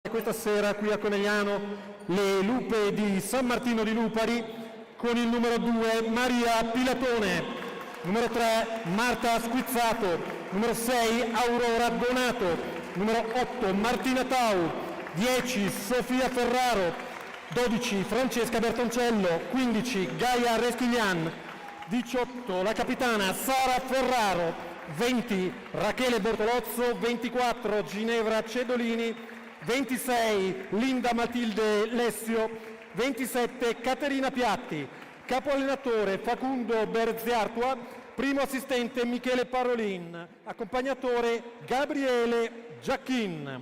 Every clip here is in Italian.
Questa sera qui a Conegliano le Lupe di San Martino di Lupari con il numero 2 Maria Pilatone, numero 3 Marta Squizzato, numero 6 Aurora Donato, numero 8 Martina Tau, 10 Sofia Ferraro, 12 Francesca Bertoncello, 15 Gaia Reschiglian, 18 la capitana Sara Ferraro, 20 Rachele Bortolozzo, 24 Ginevra Cedolini, 26 Linda Matilde Lessio, 27 Caterina Piatti, capo allenatore Facundo Berziartua, primo assistente Michele Parolin, accompagnatore Gabriele Giacchin.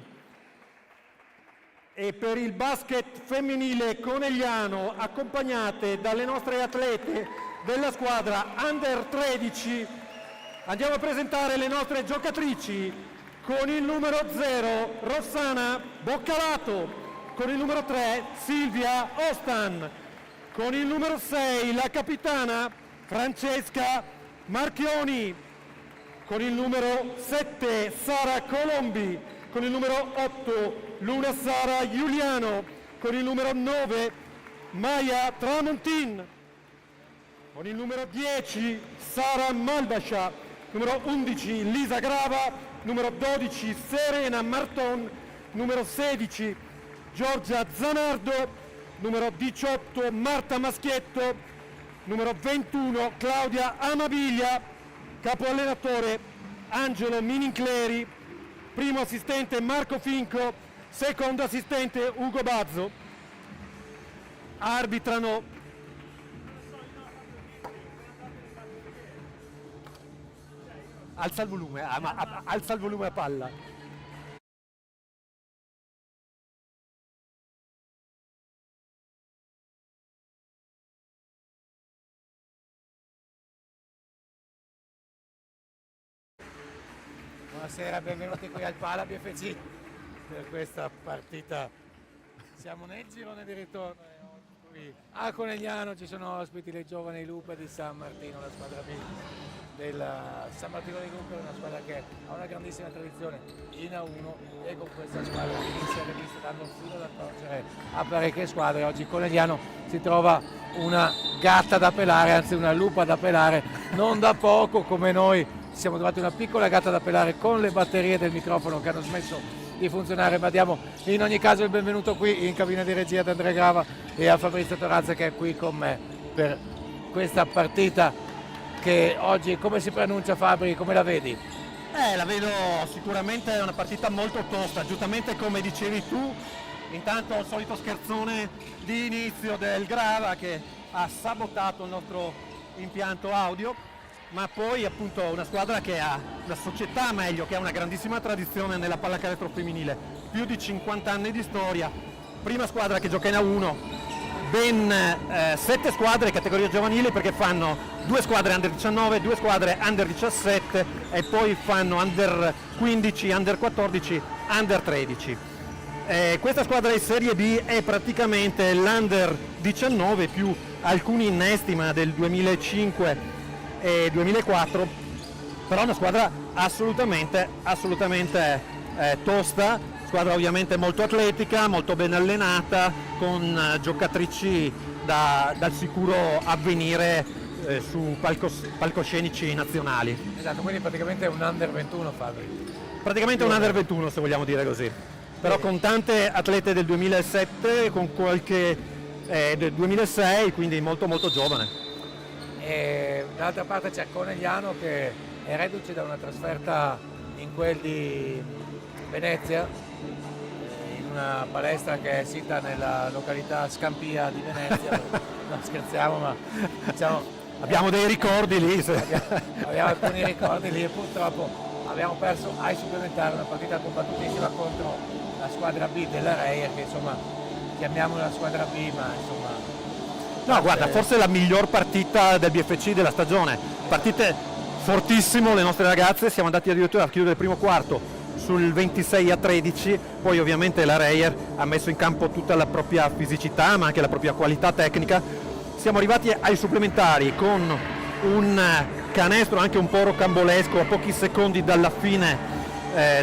E per il basket femminile conegliano, accompagnate dalle nostre atlete della squadra Under 13, andiamo a presentare le nostre giocatrici. Con il numero 0 Rossana Boccalato, con il numero 3 Silvia Ostan, con il numero 6 la capitana Francesca Marchioni, con il numero 7 Sara Colombi, con il numero 8 Luna Sara Giuliano, con il numero 9 Maya Tramontin, con il numero 10 Sara Malbascia, numero 11 Lisa Grava, numero 12 Serena Marton, numero 16 Giorgia Zanardo, numero 18 Marta Maschietto, numero 21 Claudia Amabiglia, capo allenatore Angelo Minincleri, primo assistente Marco Finco, secondo assistente Ugo Bazzo. Arbitrano alza il volume, alza il volume a palla. Buonasera, benvenuti qui al Pala BFC per questa partita. Siamo nel girone di ritorno e oggi qui a Conegliano ci sono ospiti le giovani Lupe di San Martino, la squadra B del San Martino di Lupe, una squadra che ha una grandissima tradizione in A1 e con questa squadra inizia le viste dando un filo da torcere a parecchie squadre. Oggi Conegliano si trova una gatta da pelare, anzi una lupa da pelare, non da poco come noi ci siamo trovati una piccola gatta da pelare con le batterie del microfono che hanno smesso di funzionare, ma diamo in ogni caso il benvenuto qui in cabina di regia ad Andrea Grava e a Fabrizio Torazza che è qui con me per questa partita che oggi, come si pronuncia Fabri, come la vedi? La vedo sicuramente una partita molto tosta, giustamente come dicevi tu, intanto il solito scherzone di inizio del Grava che ha sabotato il nostro impianto audio, ma poi appunto una squadra che ha, una società meglio, che ha una grandissima tradizione nella pallacanestro femminile, più di 50 anni di storia, prima squadra che gioca in A1, ben 7 squadre categoria giovanile perché fanno 2 squadre under 19, 2 squadre under 17 e poi fanno under 15, under 14, under 13. Questa squadra di Serie B è praticamente l'under 19 più alcuni innesti ma del 2005 e 2004, però una squadra assolutamente tosta, squadra ovviamente molto atletica, molto ben allenata, con giocatrici dal sicuro avvenire su palcoscenici nazionali. Esatto, quindi praticamente è un under 21 Fabri. Praticamente un under 21 se vogliamo dire così, però con tante atlete del 2007, con qualche del 2006, quindi molto molto giovane. E dall'altra parte c'è Conegliano che è reduce da una trasferta in quel di Venezia, in una palestra che è sita nella località Scampia di Venezia. Non scherziamo, ma diciamo, abbiamo dei ricordi lì. Abbiamo alcuni ricordi lì e purtroppo abbiamo perso ai supplementari una partita combattutissima contro la squadra B della Reyer, che insomma chiamiamola la squadra B, ma insomma... No, guarda, forse è la miglior partita del BFC della stagione, partite fortissimo le nostre ragazze, siamo andati addirittura a chiudere il primo quarto sul 26-13, poi ovviamente la Reyer ha messo in campo tutta la propria fisicità ma anche la propria qualità tecnica. Siamo arrivati ai supplementari con un canestro anche un po' rocambolesco a pochi secondi dalla fine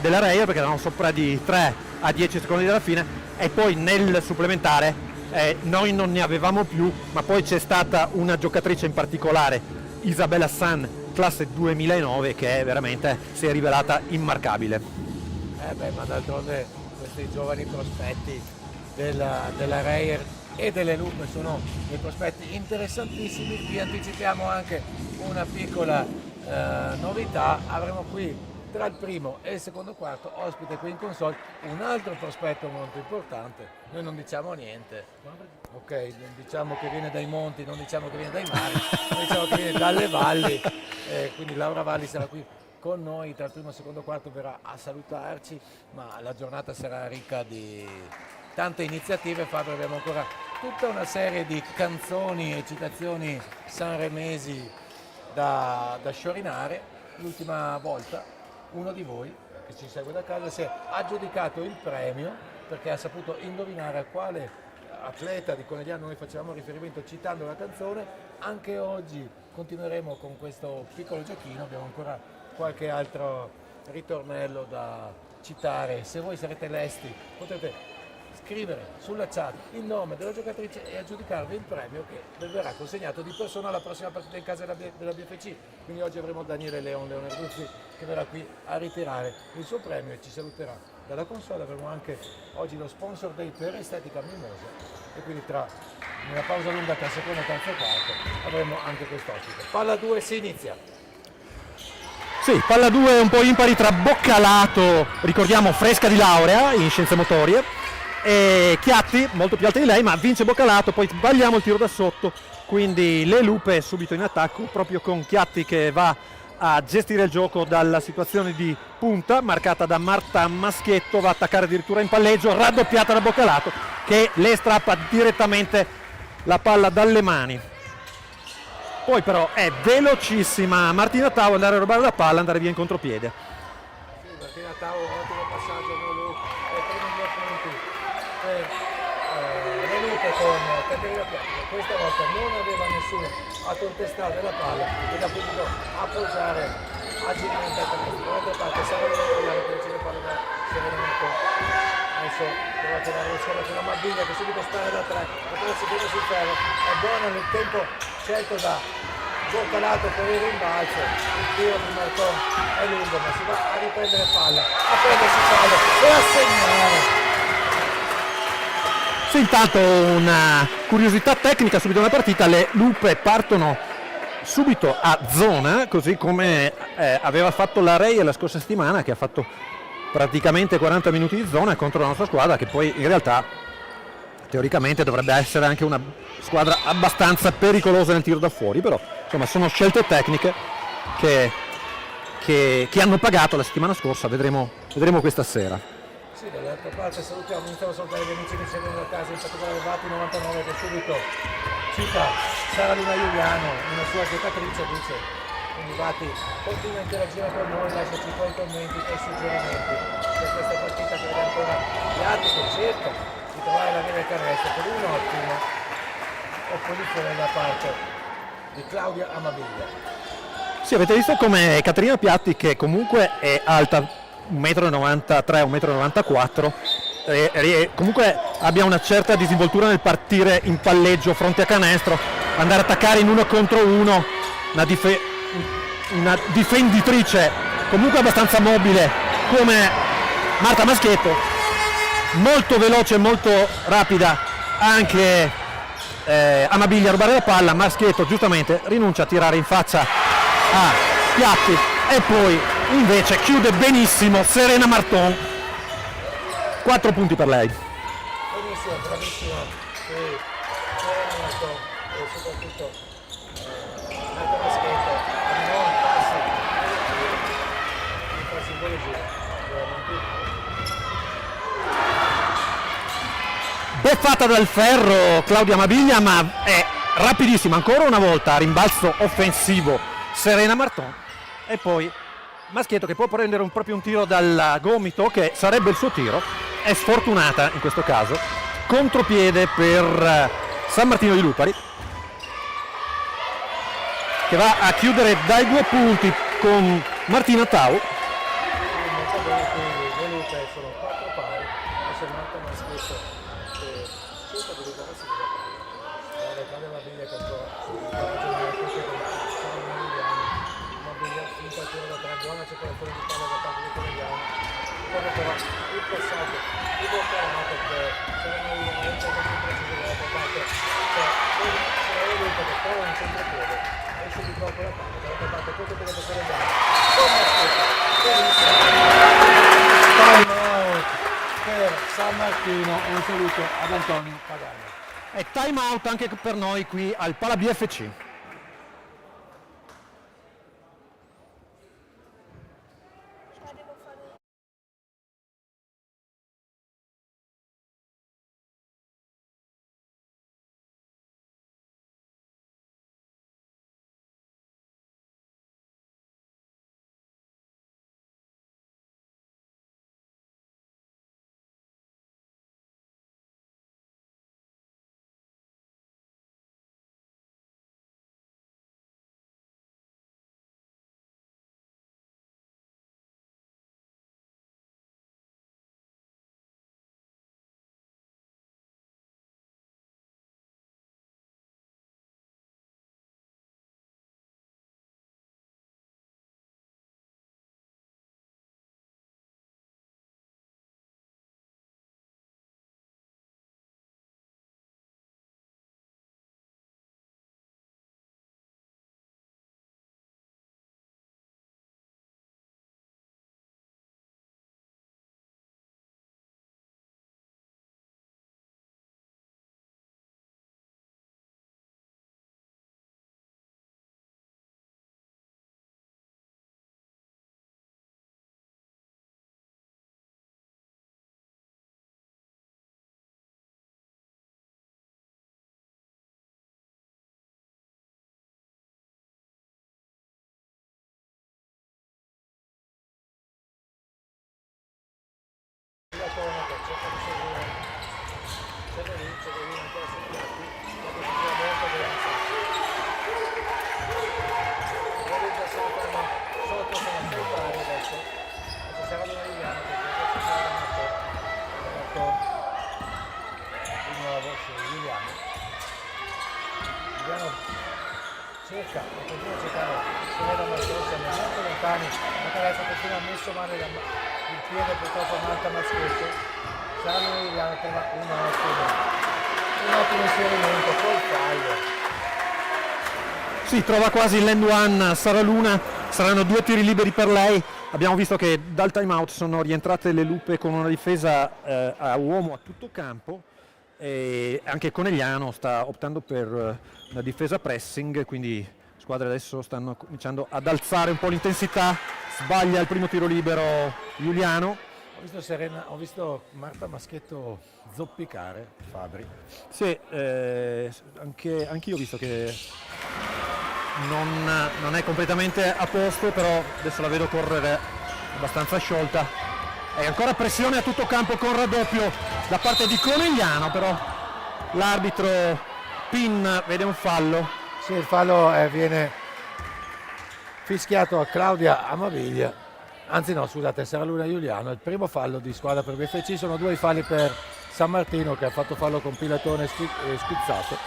della Reyer, perché eravamo sopra di 3 a 10 secondi dalla fine, e poi nel supplementare noi non ne avevamo più, ma poi c'è stata una giocatrice in particolare, Isabella San, classe 2009, che veramente si è rivelata immarcabile. Ma d'altronde questi giovani prospetti della Reyer e delle Lupe sono dei prospetti interessantissimi. Vi anticipiamo anche una piccola novità: avremo qui tra il primo e il secondo quarto ospite qui in console un altro prospetto molto importante. Noi non diciamo niente, ok? Diciamo che viene dai monti, non diciamo che viene dai mari, noi diciamo che viene dalle valli, quindi Laura Valli sarà qui con noi tra il primo e il secondo quarto, verrà a salutarci, ma la giornata sarà ricca di tante iniziative. Fabio, abbiamo ancora tutta una serie di canzoni e citazioni sanremesi da sciorinare. L'ultima volta uno di voi che ci segue da casa si è aggiudicato il premio perché ha saputo indovinare a quale atleta di Conegliano noi facevamo riferimento citando la canzone. Anche oggi continueremo con questo piccolo giochino, abbiamo ancora qualche altro ritornello da citare. Se voi sarete lesti potete scrivere sulla chat il nome della giocatrice e aggiudicarvi il premio che verrà consegnato di persona alla prossima partita in casa della BFC. Quindi oggi avremo Daniele Leonarduzzi che verrà qui a ritirare il suo premio e ci saluterà dalla console. Avremo anche oggi lo sponsor day per Estetica Mimosa e quindi nella pausa lunga tra secondo e terzo quarto avremo anche quest'ospite. Palla 2, si inizia. Sì, palla 2 un po' impari tra Boccalato, ricordiamo fresca di laurea in scienze motorie, e Chiatti, molto più alta di lei, ma vince Boccalato. Poi sbagliamo il tiro da sotto, quindi le Lupe subito in attacco, proprio con Chiatti che va a gestire il gioco dalla situazione di punta, marcata da Marta Maschietto, va a attaccare addirittura in palleggio, raddoppiata da Boccalato, che le strappa direttamente la palla dalle mani. Poi però è velocissima Martina Tau andare a rubare la palla, andare via in contropiede. Sì, Martina Tau, ottimo passaggio, primi 2 punti per le Lupe con Caterina Piatti, che questa volta non aveva nessuno a contestare la palla ed ha potuto appoggiare agilmente a canestro. Dall'altra parte sarà Milano che riceve palla da Serenamente. Adesso deve tirare lo schermo con la Mabiglia che subito spara da 3, potrebbe si chiude sul ferro, è buono nel tempo scelto da Boccalato per il rimbalzo. Il tiro di Marton è lungo, ma si va a riprendere palla, a prendersi palla e a segnare. Sì, intanto una curiosità tecnica subito nella partita: le Lupe partono subito a zona, così come aveva fatto la Reyer la scorsa settimana, che ha fatto praticamente 40 minuti di zona contro la nostra squadra, che poi in realtà teoricamente dovrebbe essere anche una squadra abbastanza pericolosa nel tiro da fuori, però insomma sono scelte tecniche che hanno pagato la settimana scorsa, vedremo questa sera. Sì, dall'altra parte iniziamo a salutare gli amici che seguono da casa, in particolare Vati 99 che subito cita Sara Luna Giuliano, una sua giocatrice, dice, quindi Vati continua a interagire con noi, lasciaci poi i commenti e i suggerimenti per questa partita che vede ancora gli altri che cercano di trovare la via del canestro per un'ottima opposizione da parte di Claudia Amabiglia. Sì, avete visto come Caterina Piatti, che comunque è alta 1,93 m, 1,94 m, comunque abbia una certa disinvoltura nel partire in palleggio fronte a canestro, andare a attaccare in 1 contro 1, una difenditrice comunque abbastanza mobile come Marta Maschietto, molto veloce, molto rapida anche Amabiglia a rubare la palla. Maschietto giustamente rinuncia a tirare in faccia a Piatti e poi invece chiude benissimo Serena Marton. 4 punti per lei. Benissimo, bravissimo. Serena Marton e soprattutto Marta Maschietto non passi in simbologia. Beffata dal ferro Claudia Amabiglia, ma è rapidissima ancora una volta a rimbalzo offensivo Serena Marton, e poi Maschietto che può prendere proprio un tiro dal gomito, che sarebbe il suo tiro, è sfortunata in questo caso. Contropiede per San Martino di Lupari, che va a chiudere dai 2 punti con Martina Tau. Molto bene, quindi le Lupe sono 4 pari spesso cerca di ricordarsi della palla. Le palle Mabiglia che ancora ragionare tutte con Salmo Emiliano, Mabiglia finta il tiro da 3, buona circolazione di palla da parte di Conegliano, poi però il passaggio di Boccarano perché Salmo Emiliano è un po' più preciso dall'altra parte, cioè c'è l'evento che trova un contropiede, esce di corpo la palla, dall'altra parte tutto per Conegliano, time out per San Martino e un saluto ad Antonio Pagano. E time out anche per noi qui al Pala BFC. Cerca e continua a cercare se ne da Martino, siamo molto lontani, anche adesso continua ha messo mano il piede purtroppo a Marta Maschetto, saranno Emiliano trova un ottimo inserimento, poi fallo. Sì, trova quasi l'end one Sara Luna, saranno 2 tiri liberi per lei. Abbiamo visto che dal time out sono rientrate le Lupe con una difesa a uomo a tutto campo e anche Conegliano sta optando per una difesa pressing, quindi le squadre adesso stanno cominciando ad alzare un po' l'intensità. Sbaglia il primo tiro libero Giuliano. Ho visto Marta Maschetto zoppicare Fabri. Sì, anch'io ho visto che non è completamente a posto, però adesso la vedo correre abbastanza sciolta. E ancora pressione a tutto campo con raddoppio da parte di Conegliano, però l'arbitro Pin vede un fallo. Sì, il fallo viene fischiato a Claudia Amaviglia, anzi no, scusate, Sara Luna Giuliano. Il primo fallo di squadra per BFC, sono 2 i falli per San Martino che ha fatto fallo con Pilatone schizzato.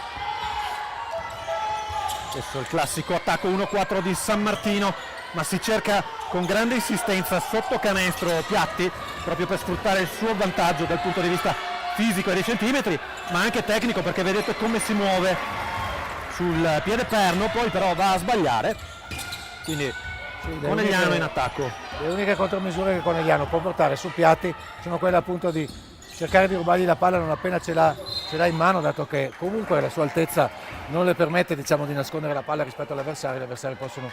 Adesso il classico attacco 1-4 di San Martino, ma si cerca con grande insistenza sotto canestro Piatti proprio per sfruttare il suo vantaggio dal punto di vista fisico e dei centimetri, ma anche tecnico, perché vedete come si muove sul piede perno, poi però va a sbagliare, quindi sì, Conegliano in attacco. Le uniche contromisure che Conegliano può portare su Piatti sono quelle appunto di cercare di rubargli la palla non appena ce l'ha in mano, dato che comunque la sua altezza non le permette, diciamo, di nascondere la palla rispetto agli avversari possono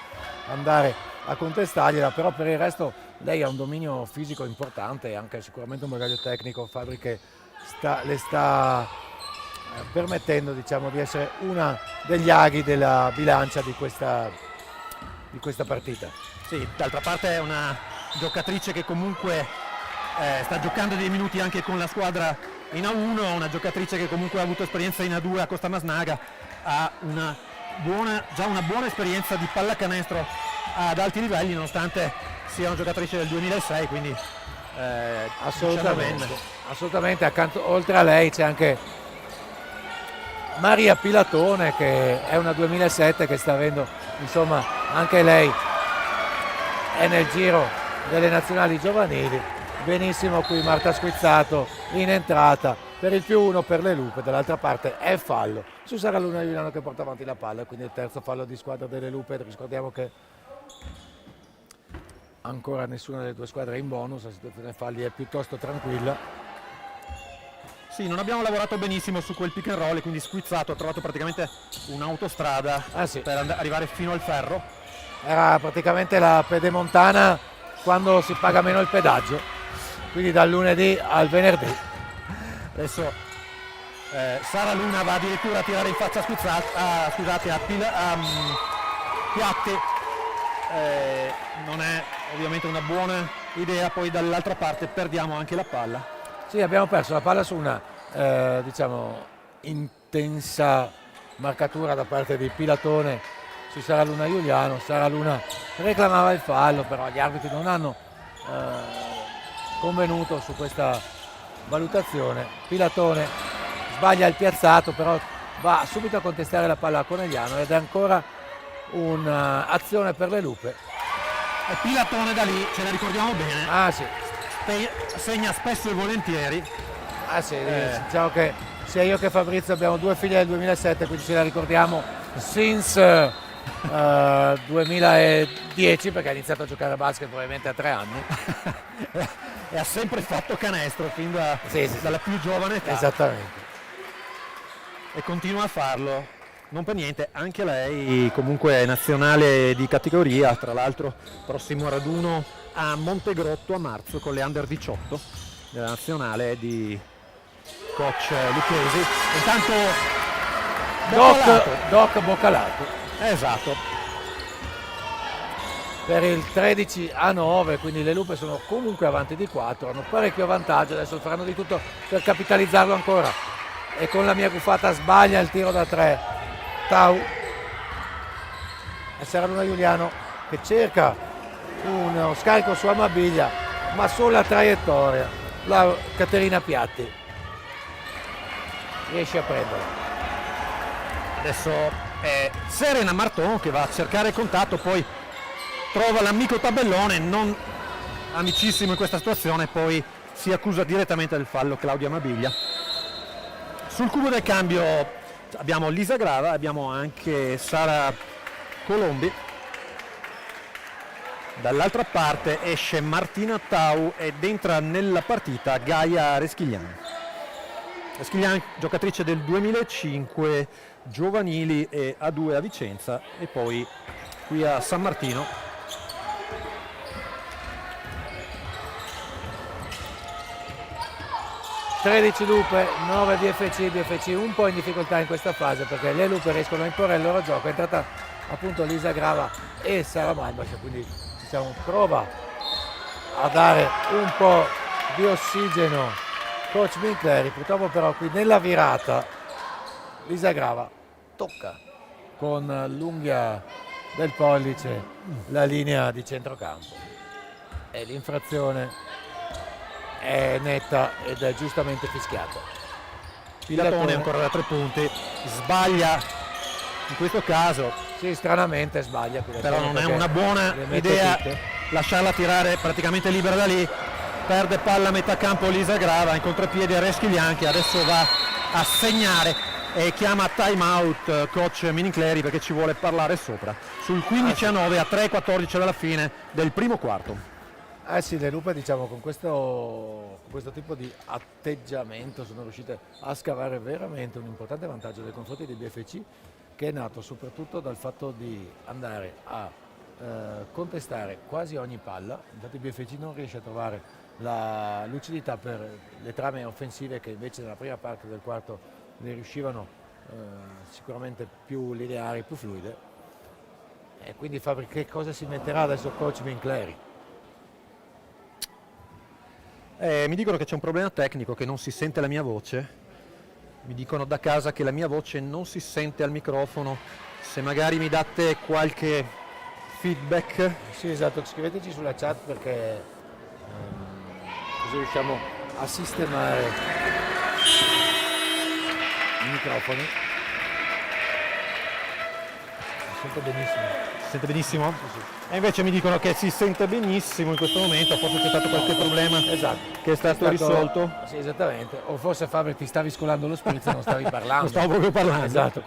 andare a contestargliela, però per il resto lei ha un dominio fisico importante e anche sicuramente un bagaglio tecnico, Fabri, che le sta permettendo, diciamo, di essere una degli aghi della bilancia di questa partita. Sì, d'altra parte è una giocatrice che comunque sta giocando dei minuti anche con la squadra in A1, una giocatrice che comunque ha avuto esperienza in A2 a Costa Masnaga, ha già una buona esperienza di pallacanestro ad alti livelli, nonostante sia una giocatrice del 2006, quindi Assolutamente, 19. assolutamente. Accanto, oltre a lei c'è anche Maria Pilatone, che è una 2007 che sta avendo, insomma, anche lei è nel giro delle nazionali giovanili. Benissimo qui Marta Squizzato in entrata per il +1 per le Lupe. Dall'altra parte è fallo su Sara Luna Giuliano che porta avanti la palla, quindi il terzo fallo di squadra delle Lupe. Ricordiamo che ancora nessuna delle due squadre è in bonus, la situazione falli è piuttosto tranquilla. Sì, non abbiamo lavorato benissimo su quel pick and roll, quindi Squizzato ha trovato praticamente un'autostrada Sì. per arrivare fino al ferro. Era praticamente la pedemontana quando si paga meno il pedaggio, quindi dal lunedì al venerdì. Adesso Sara Luna va addirittura a tirare in faccia a Piatti. Non è ovviamente una buona idea, poi dall'altra parte perdiamo anche la palla. Sì, abbiamo perso la palla su una diciamo intensa marcatura da parte di Pilatone su Sara Luna Giuliano. Sara Luna reclamava il fallo, però gli arbitri non hanno convenuto su questa valutazione. Pilatone sbaglia il piazzato, però va subito a contestare la palla a Conegliano ed è ancora un'azione per le Lupe. E Pilatone da lì, ce la ricordiamo bene, Sì. segna spesso e volentieri. Sì, diciamo che sia io che Fabrizio abbiamo due figlie del 2007, quindi ce la ricordiamo since 2010, perché ha iniziato a giocare a basket probabilmente a 3 anni. E ha sempre fatto canestro fin dalla più giovane età. Esattamente. E continua a farlo. Non per niente, anche lei comunque è nazionale di categoria, tra l'altro prossimo raduno a Montegrotto a marzo con le under 18 della nazionale di coach Lucchesi. Intanto Doc Boccalato. Esatto. Per il 13-9, quindi le Lupe sono comunque avanti di 4, hanno parecchio vantaggio, adesso faranno di tutto per capitalizzarlo ancora. E con la mia gufata sbaglia il tiro da 3. Tau. E Sara Luna Giuliano che cerca uno scarico su Amabiglia, ma sulla traiettoria la Caterina Piatti riesce a prenderla. Adesso è Serena Marton che va a cercare contatto, poi trova l'amico tabellone, non amicissimo in questa situazione, poi si accusa direttamente del fallo Claudia Amabiglia. Sul cubo del cambio abbiamo Lisa Grava, abbiamo anche Sara Colombi. Dall'altra parte esce Martina Tau ed entra nella partita Gaia Reschiglian. Reschiglian, giocatrice del 2005, giovanili e A2 a Vicenza e poi qui a San Martino. ...13 Lupe, 9 BFC un po' in difficoltà in questa fase perché le Lupe riescono a imporre il loro gioco. È entrata appunto Lisa Grava e Sara Malbach, quindi diciamo prova a dare un po' di ossigeno coach Winkleri. Purtroppo però qui nella virata Lisa Grava tocca con l'unghia del pollice la linea di centrocampo e l'infrazione è netta ed è giustamente fischiata. Pilatone ancora da 3 punti, sbaglia in questo caso. Sì, stranamente sbaglia Pilatone, però non è una buona idea lasciarla tirare praticamente libera da lì. Perde palla a metà campo Lisa Grava, in contropiede Reschiglian che adesso va a segnare e chiama time out coach Minincleri perché ci vuole parlare sopra. Sul 15-9 a 3-14 dalla fine del primo quarto. Sì, le Lupe diciamo con questo tipo di atteggiamento sono riuscite a scavare veramente un importante vantaggio nei confronti di BFC, che è nato soprattutto dal fatto di andare a contestare quasi ogni palla. Infatti BFC non riesce a trovare la lucidità per le trame offensive che invece nella prima parte del quarto ne riuscivano sicuramente più lineari, più fluide. E quindi Fabri, che cosa si metterà adesso coach Winkleri? Mi dicono che c'è un problema tecnico, che non si sente la mia voce. Mi dicono da casa che la mia voce non si sente al microfono. Se magari mi date qualche feedback. Sì, esatto, scriveteci sulla chat perché così riusciamo a sistemare i microfoni. Sento benissimo. Si sente benissimo? Sì. E invece mi dicono che si sente benissimo in questo momento, forse c'è stato qualche problema Esatto. che è stato risolto. Sì, esattamente. O forse Fabio ti stavi scolando lo spritz e non stavi parlando. Non stavo proprio parlando. Esatto,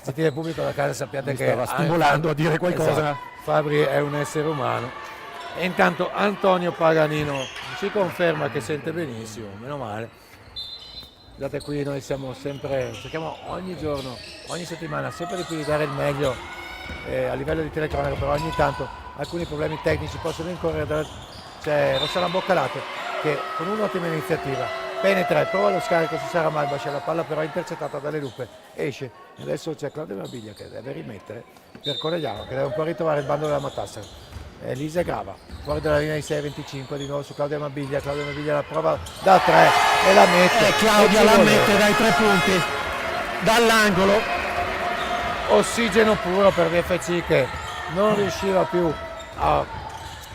sentite il pubblico da casa, sappiate Mi che stava stimolando a dire qualcosa. Esatto. Fabri è un essere umano. E intanto Antonio Paganino ci conferma che sente benissimo, meno male. Guardate, qui noi siamo sempre, cerchiamo ogni giorno, ogni settimana, sempre di più di dare il meglio a livello di telecronaca, però ogni tanto alcuni problemi tecnici possono incorrere. C'è Rossana Boccalato che con un'ottima iniziativa penetra e prova lo scarico su Sara Malbascia, la palla però è intercettata dalle Lupe, esce e adesso c'è Claudia Mabiglia che deve rimettere per Conegliano, che deve un po' ritrovare il bando della Matassa. Elisa Grava fuori dalla linea di 6-25, di nuovo su Claudia Mabiglia la prova da 3 e la mette. Claudia la mette dai 3 punti dall'angolo. Ossigeno puro per VFC che non riusciva più a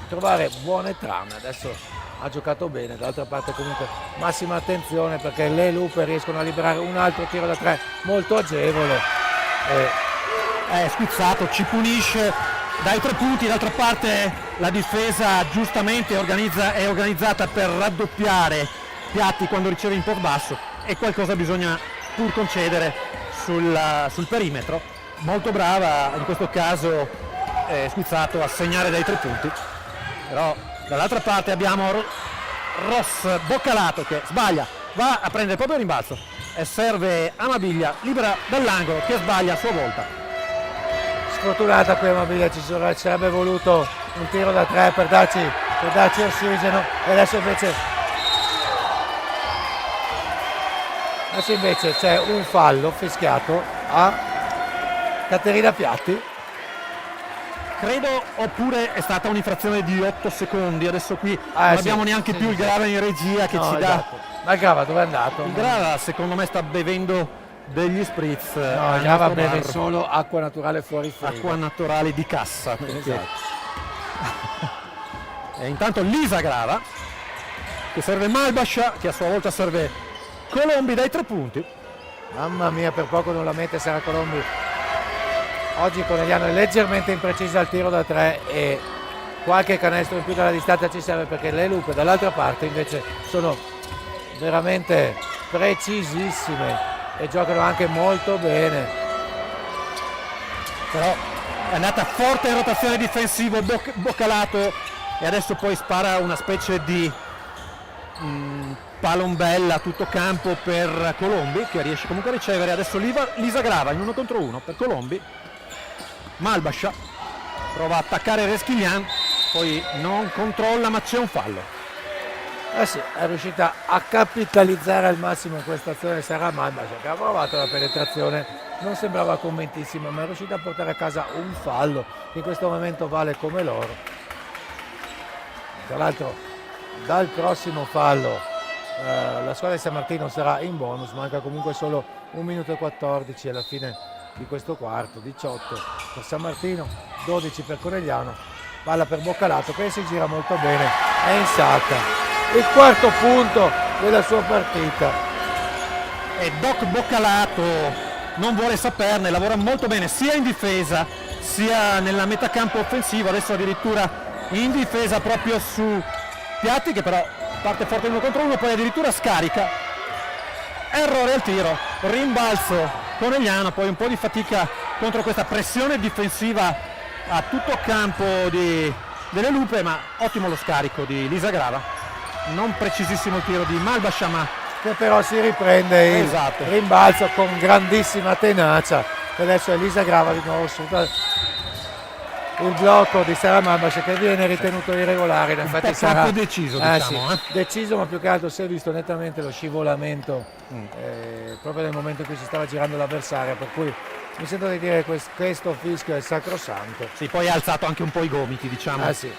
trovare buone trame, adesso ha giocato bene, d'altra parte comunque massima attenzione perché le Lupe riescono a liberare un altro tiro da 3 molto agevole. È schizzato, ci punisce dai 3 punti, d'altra parte la difesa giustamente è organizzata per raddoppiare Piatti quando riceve in post basso e qualcosa bisogna pur concedere sul perimetro. Molto brava in questo caso schizzato a segnare dai 3 punti, però dall'altra parte abbiamo Ross Boccalato che sbaglia, va a prendere proprio il rimbalzo e serve Amabiglia libera dall'angolo che sbaglia a sua volta. Sfortunata qui Amabiglia, ci sarebbe voluto un tiro da 3 per darci ossigeno e adesso invece c'è un fallo fischiato a Caterina Piatti. Credo, oppure è stata un'infrazione di 8 secondi, adesso qui non abbiamo neanche più il Grava in regia che ci dà. Esatto. Ma il Grava dove è andato? Il Grava secondo me sta bevendo degli spritz. No, il Grava beve solo acqua naturale fuori frigo. Acqua naturale di cassa. Esatto. E intanto Lisa Grava che serve Malbascia che a sua volta serve Colombi dai 3 punti. Mamma mia, per poco non la mette Sara Colombi. Oggi Conegliano è leggermente imprecisa al tiro da 3 e qualche canestro in più dalla distanza ci serve perché le Lupe dall'altra parte invece sono veramente precisissime e giocano anche molto bene. Però è andata forte in rotazione difensiva Boccalato e adesso poi spara una specie di palombella a tutto campo per Colombi che riesce comunque a ricevere. Adesso Lisa Grava in 1 contro 1 per Colombi. Malbascia prova a attaccare Reschiglian, poi non controlla ma c'è un fallo. Sì, è riuscita a capitalizzare al massimo questa azione Sara Malbascia che ha provato la penetrazione, non sembrava convintissima ma è riuscita a portare a casa un fallo che in questo momento vale come l'oro. Tra l'altro dal prossimo fallo la squadra di San Martino sarà in bonus, manca comunque solo 1 minuto e 14 alla fine di questo quarto, 18 per San Martino, 12 per Conegliano, palla per Boccalato che si gira molto bene, è in sacca, il quarto punto della sua partita. E Doc Boccalato non vuole saperne, lavora molto bene sia in difesa sia nella metacampo offensivo, adesso addirittura in difesa proprio su Piatti che però parte forte 1 contro 1, poi addirittura scarica, errore al tiro, rimbalzo Conegliano, poi un po' di fatica contro questa pressione difensiva a tutto campo delle Lupe, ma ottimo lo scarico di Lisa Grava, non precisissimo il tiro di Malbascia ma che però si riprende il rimbalzo con grandissima tenacia e adesso è Lisa Grava di nuovo sfrutta il blocco di Sara Malbascia che viene ritenuto irregolare, in effetti sarà deciso, diciamo, sì, deciso, ma più che altro si è visto nettamente lo scivolamento proprio nel momento in cui si stava girando l'avversaria, per cui mi sento di dire che questo fischio è sacrosanto. Sì, poi ha alzato anche un po' i gomiti, diciamo. Sì.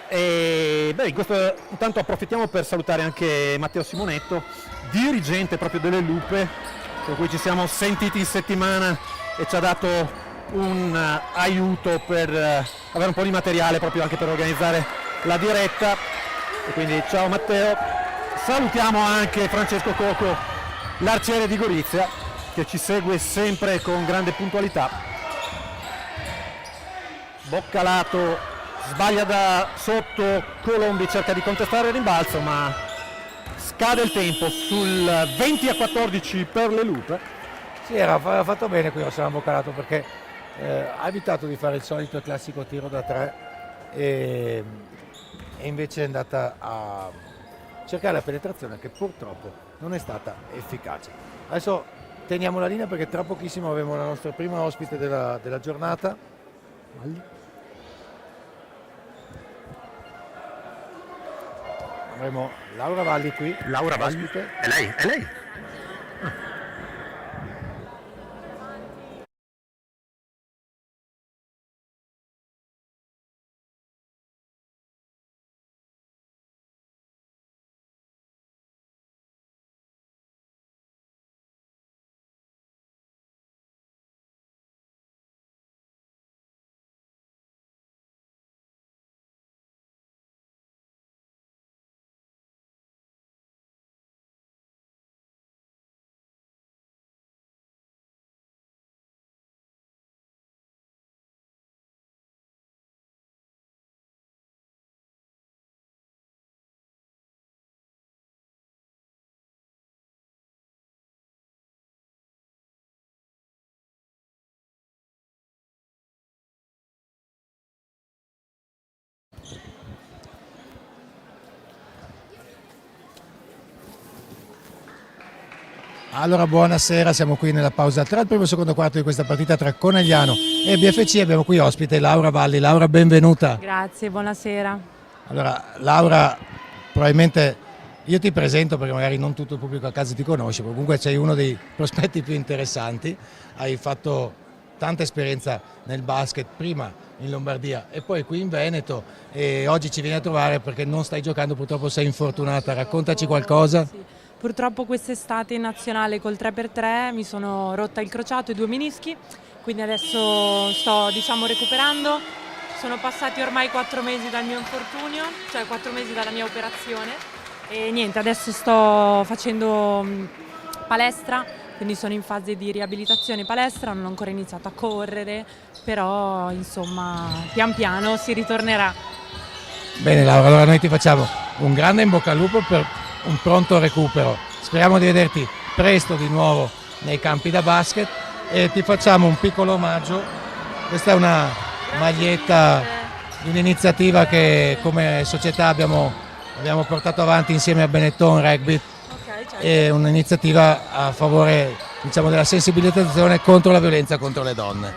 E intanto approfittiamo per salutare anche Matteo Simonetto, dirigente proprio delle Lupe, con cui ci siamo sentiti in settimana e ci ha dato un aiuto per avere un po' di materiale proprio anche per organizzare la diretta. E quindi ciao Matteo. Salutiamo anche Francesco Coco, l'arciere di Gorizia, che ci segue sempre con grande puntualità. Boccalato sbaglia da sotto, Colombi cerca di contestare il rimbalzo, ma scade il tempo sul 20-14 per le Lupe. Sì, era fatto bene qui Osama Boccalato, perché ha evitato di fare il solito classico tiro da 3 e invece è andata a cercare la penetrazione, che purtroppo non è stata efficace. Adesso teniamo la linea perché tra pochissimo avremo la nostra prima ospite della giornata. Avremo Laura Valli qui. Laura Valli? Ospite. È lei? È lei? Allora, buonasera, siamo qui nella pausa tra il primo e il secondo quarto di questa partita tra Conegliano e BFC. Abbiamo qui ospite Laura Valli. Laura, benvenuta. Grazie, buonasera. Allora, Laura, probabilmente io ti presento perché magari non tutto il pubblico a casa ti conosce, ma comunque sei uno dei prospetti più interessanti. Hai fatto tanta esperienza nel basket, prima in Lombardia e poi qui in Veneto, e oggi ci vieni a trovare perché non stai giocando, purtroppo sei infortunata. Raccontaci qualcosa. Sì. Purtroppo quest'estate in nazionale col 3x3 mi sono rotta il crociato e 2 menischi, quindi adesso sto recuperando. Sono passati ormai 4 mesi dal mio infortunio, cioè 4 mesi dalla mia operazione, e niente, adesso sto facendo palestra, quindi sono in fase di riabilitazione palestra, non ho ancora iniziato a correre, però insomma pian piano si ritornerà. Bene Laura, allora noi ti facciamo un grande in bocca al lupo per un pronto recupero. Speriamo di vederti presto di nuovo nei campi da basket e ti facciamo un piccolo omaggio. Questa è una maglietta di un'iniziativa che come società abbiamo portato avanti insieme a Benetton Rugby. È un'iniziativa a favore, della sensibilizzazione contro la violenza contro le donne.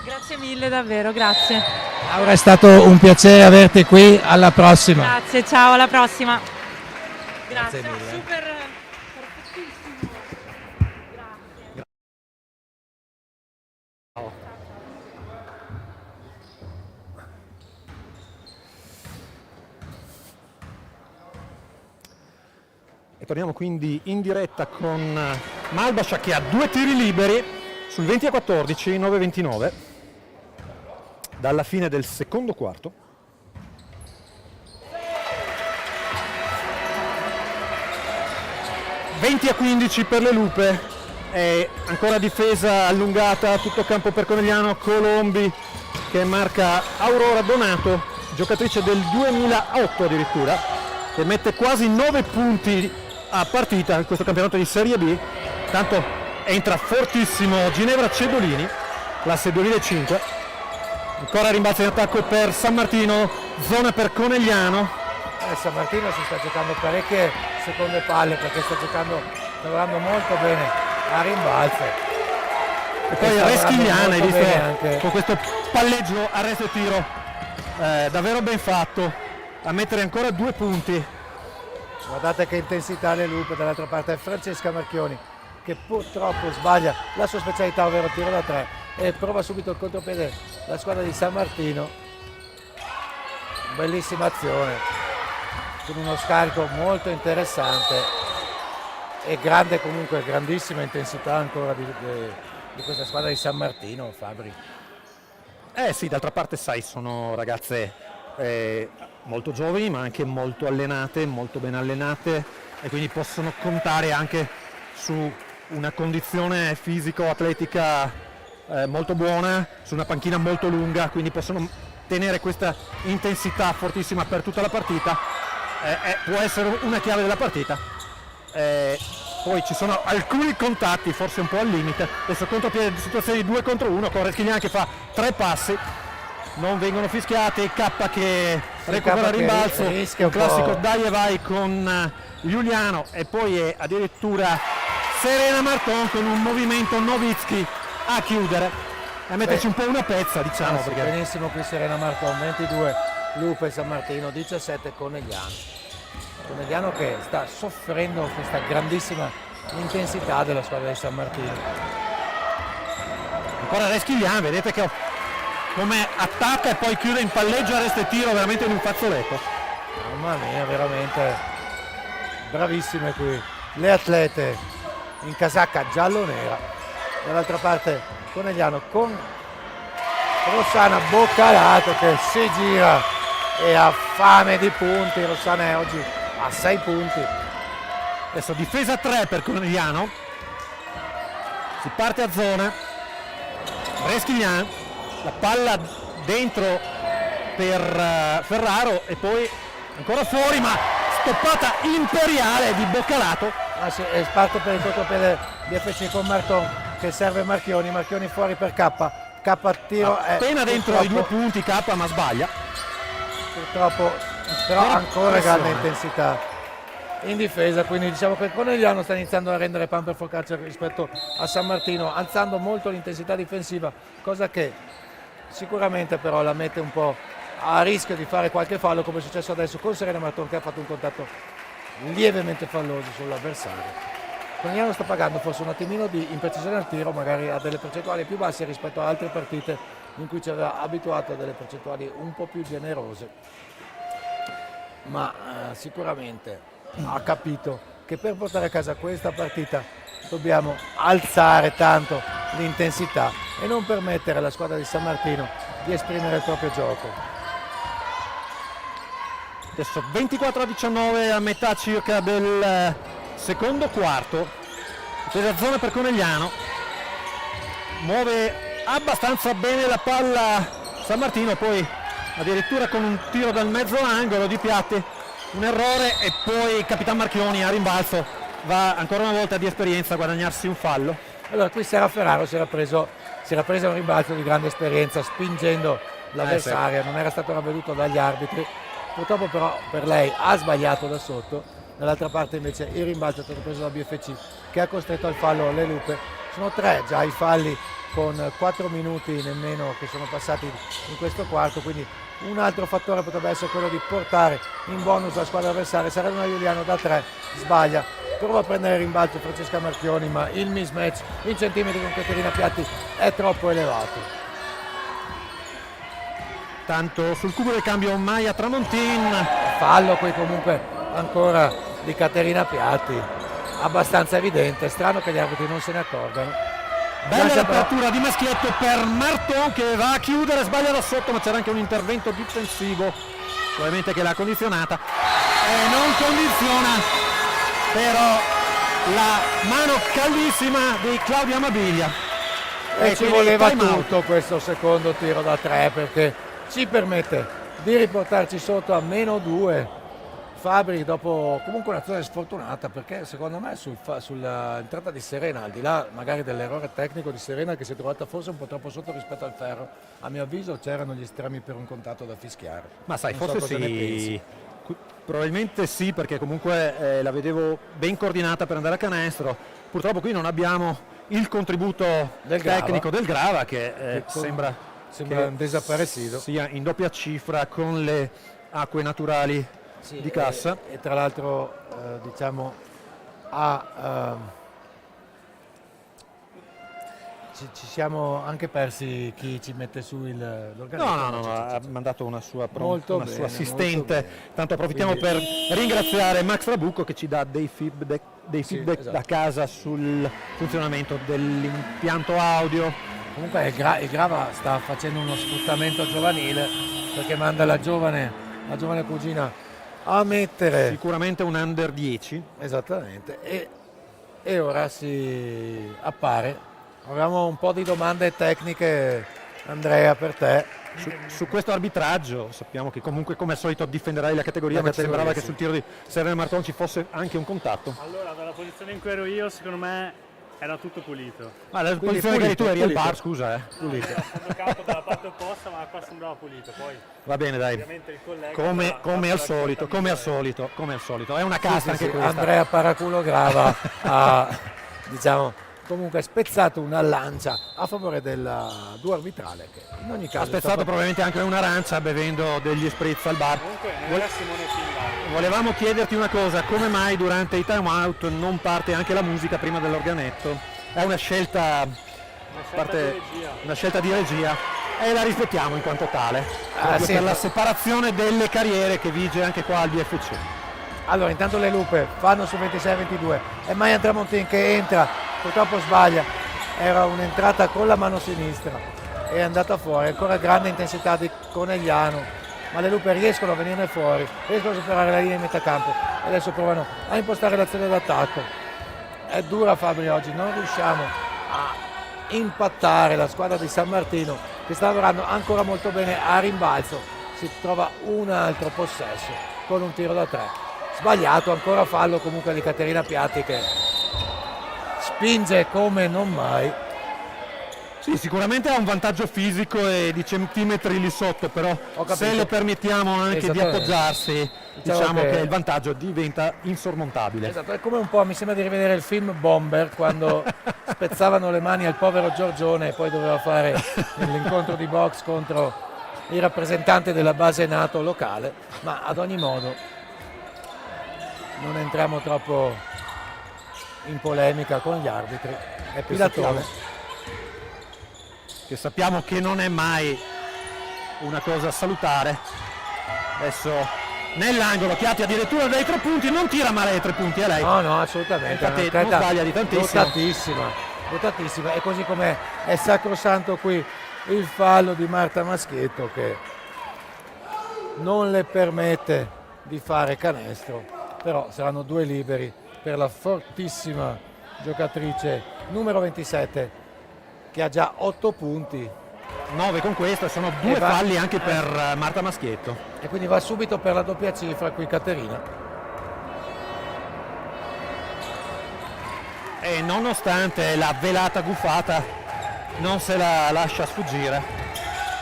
Grazie mille davvero, grazie. Laura, è stato un piacere averti qui, alla prossima. Grazie, ciao, alla prossima. Grazie mille. Super perfettissimo. Grazie. E torniamo quindi in diretta con Malbascia che ha 2 tiri liberi sul 20-14, 9-29 dalla fine del secondo quarto. 20-15 per le Lupe, è ancora difesa allungata, tutto campo per Conegliano. Colombi che marca Aurora Donato, giocatrice del 2008 addirittura, che mette quasi 9 punti a partita in questo campionato di Serie B. Tanto entra fortissimo Ginevra Cedolini, classe 2005. Ancora rimbalzo in attacco per San Martino, zona per Conegliano. San Martino si sta giocando parecchie seconde palle perché sta lavorando molto bene a rimbalzo. E poi Reschigliana, hai visto anche con questo palleggio, arresto e tiro davvero ben fatto a mettere ancora 2 punti. Guardate che intensità le Lupe. Dall'altra parte è Francesca Marchioni che purtroppo sbaglia la sua specialità, ovvero il tiro da 3, e prova subito il contropiede la squadra di San Martino. Bellissima azione con uno scarico molto interessante e grandissima intensità ancora di questa squadra di San Martino, Fabri. Sì, d'altra parte sai, sono ragazze molto giovani ma anche molto allenate, molto ben allenate, e quindi possono contare anche su una condizione fisico-atletica molto buona, su una panchina molto lunga, quindi possono tenere questa intensità fortissima per tutta la partita. Può essere una chiave della partita. Poi ci sono alcuni contatti forse un po' al limite, adesso contropiede, situazione di 2 contro 1 con Reschilian che fa 3 passi, non vengono fischiati, K che recupera il rimbalzo, un classico dai e vai con Giuliano, e poi è addirittura Serena Marton con un movimento Nowitzki a chiudere e a metterci un po' una pezza, diciamo. Sì, perché benissimo qui Serena Marton, 22 Lupe San Martino, 17 Conegliano. Conegliano che sta soffrendo questa grandissima intensità della squadra di San Martino. Ancora Reschilian, vedete che come attacca e poi chiude in palleggio, arresto e tiro veramente in un fazzoletto. Mamma mia, veramente bravissime qui le atlete in casacca giallo-nera. Dall'altra parte Conegliano con Rossana Boccalato che si gira e ha fame di punti. Rossana è oggi a 6 punti. Adesso difesa 3 per Conegliano, si parte a zona, Reschilian, la palla dentro per Ferraro e poi ancora fuori, ma stoppata imperiale di Boccalato. Sì, e parte per il contropiede di FC con Marton che serve Marchioni fuori per K tiro appena dentro i 2 punti K, ma sbaglia purtroppo, però ancora grande intensità in difesa, quindi diciamo che Conegliano sta iniziando a rendere pan per focaccia rispetto a San Martino, alzando molto l'intensità difensiva, cosa che sicuramente però la mette un po' a rischio di fare qualche fallo, come è successo adesso con Serena Marton che ha fatto un contatto lievemente falloso sull'avversario. Conegliano sta pagando forse un attimino di imprecisione al tiro, magari a delle percentuali più basse rispetto a altre partite in cui ci aveva abituato a delle percentuali un po' più generose, ma sicuramente ha capito che per portare a casa questa partita dobbiamo alzare tanto l'intensità e non permettere alla squadra di San Martino di esprimere il proprio gioco. Adesso 24-19 a metà circa del secondo quarto, difesa zona per Conegliano, muove abbastanza bene la palla San Martino, poi addirittura con un tiro dal mezzo angolo di Piatti, un errore, e poi Capitan Marchioni a rimbalzo va ancora una volta di esperienza a guadagnarsi un fallo. Allora qui Sera Ferraro si era presa un rimbalzo di grande esperienza spingendo l'avversaria, non era stato ravveduto dagli arbitri, purtroppo però per lei ha sbagliato da sotto. Dall'altra parte invece il rimbalzo è stato preso da BFC che ha costretto al fallo le Lupe. Sono 3 già i falli con 4 minuti nemmeno che sono passati in questo quarto, quindi un altro fattore potrebbe essere quello di portare in bonus la squadra avversaria. Serena Giuliano da 3 sbaglia, prova a prendere il rimbalzo Francesca Marchioni, ma il mismatch in centimetri con Caterina Piatti è troppo elevato. Tanto sul cubo del cambio Maia Tramontin, fallo qui comunque ancora di Caterina Piatti, abbastanza evidente, strano che gli arbitri non se ne accorgano. Bella l'apertura di Maschietto per Marton che va a chiudere, sbaglia da sotto, ma c'era anche un intervento difensivo probabilmente che l'ha condizionata e non condiziona però la mano caldissima di Claudia Amabilia. E ci voleva tutto questo secondo tiro da 3 perché ci permette di riportarci sotto a -2. Fabri dopo comunque un'azione sfortunata, perché secondo me sull'entrata di Serena, al di là magari dell'errore tecnico di Serena che si è trovata forse un po' troppo sotto rispetto al ferro, a mio avviso c'erano gli estremi per un contatto da fischiare. Ma sai, non forse so sì, probabilmente sì, perché comunque la vedevo ben coordinata per andare a canestro. Purtroppo qui non abbiamo il contributo tecnico del Grava che sembra che desaparecido, sia in doppia cifra con le acque naturali di cassa. E tra l'altro diciamo ci siamo anche persi chi ci mette su l'organismo. No, ha mandato una sua molto sua bene, assistente. Tanto approfittiamo per ringraziare Max Trabucco che ci dà dei feedback esatto, da casa sul funzionamento dell'impianto audio. Comunque il Grava sta facendo uno sfruttamento giovanile perché manda la giovane la giovane cugina a mettere. Sicuramente un under 10. Esattamente, e ora si appare. Abbiamo un po' di domande tecniche, Andrea, per te. Su questo arbitraggio sappiamo che comunque come al solito difenderai la categoria, ma ci sembrava che sul tiro di Serena Marton ci fosse anche un contatto. Allora, dalla posizione in cui ero io, secondo me era tutto pulito. Ma la Quindi posizione che tu eri al pulito. bar, scusa. Pulito. Ho giocato dalla parte opposta, ma qua sembrava pulito. Poi Va bene, dai. ovviamente il collega Come al solito. È una casta anche questa. Andrea Paraculo Grava ha, diciamo, comunque spezzato una lancia a favore del duo arbitrale, che in ogni caso Ha spezzato probabilmente anche un'arancia bevendo degli spritz al bar. comunque non era Simone Finlay. Volevamo chiederti una cosa, come mai durante i time out non parte anche la musica prima dell'organetto? È una scelta, una scelta di regia e la rispettiamo in quanto tale, proprio sì. per la separazione delle carriere che vige anche qua al BFC. Allora, intanto le Lupe fanno su 26-22 e Mayan Tramontin che entra, purtroppo sbaglia, era un'entrata con la mano sinistra, è andata fuori, ancora grande intensità di Conegliano, ma le Lupe riescono a venirne fuori, riescono a superare la linea di metà campo e adesso provano a impostare l'azione d'attacco. È dura Fabri oggi, non riusciamo a impattare la squadra di San Martino, che sta lavorando ancora molto bene a rimbalzo. Si trova un altro possesso con un tiro da 3. Sbagliato, ancora fallo comunque di Caterina Piatti che spinge come non mai. Sì, sicuramente ha un vantaggio fisico e di centimetri lì sotto, però Ho capito. se le permettiamo anche di Esattamente. appoggiarsi, Diciamo diciamo che- che il vantaggio diventa insormontabile. Esatto, è come un po', mi sembra di rivedere il film Bomber quando spezzavano le mani al povero Giorgione e poi doveva fare l'incontro di box contro il rappresentante della base NATO locale, ma ad ogni modo non entriamo troppo in polemica con gli arbitri. È Pilatone. Che sappiamo che non è mai una cosa salutare. Adesso nell'angolo, Chiatti addirittura dai 3 punti, non tira male ai 3 punti, lei. No, assolutamente. Infatti È una non sbaglia di tantissimo. Dotatissima. E così come è sacrosanto qui il fallo di Marta Maschietto che non le permette di fare canestro, però saranno 2 liberi per la fortissima giocatrice numero 27 che ha già 8 punti 9 con questo, sono 2 va- falli anche per Marta Maschietto. e quindi va subito per la doppia cifra qui Caterina. E nonostante la velata gufata non se la lascia sfuggire.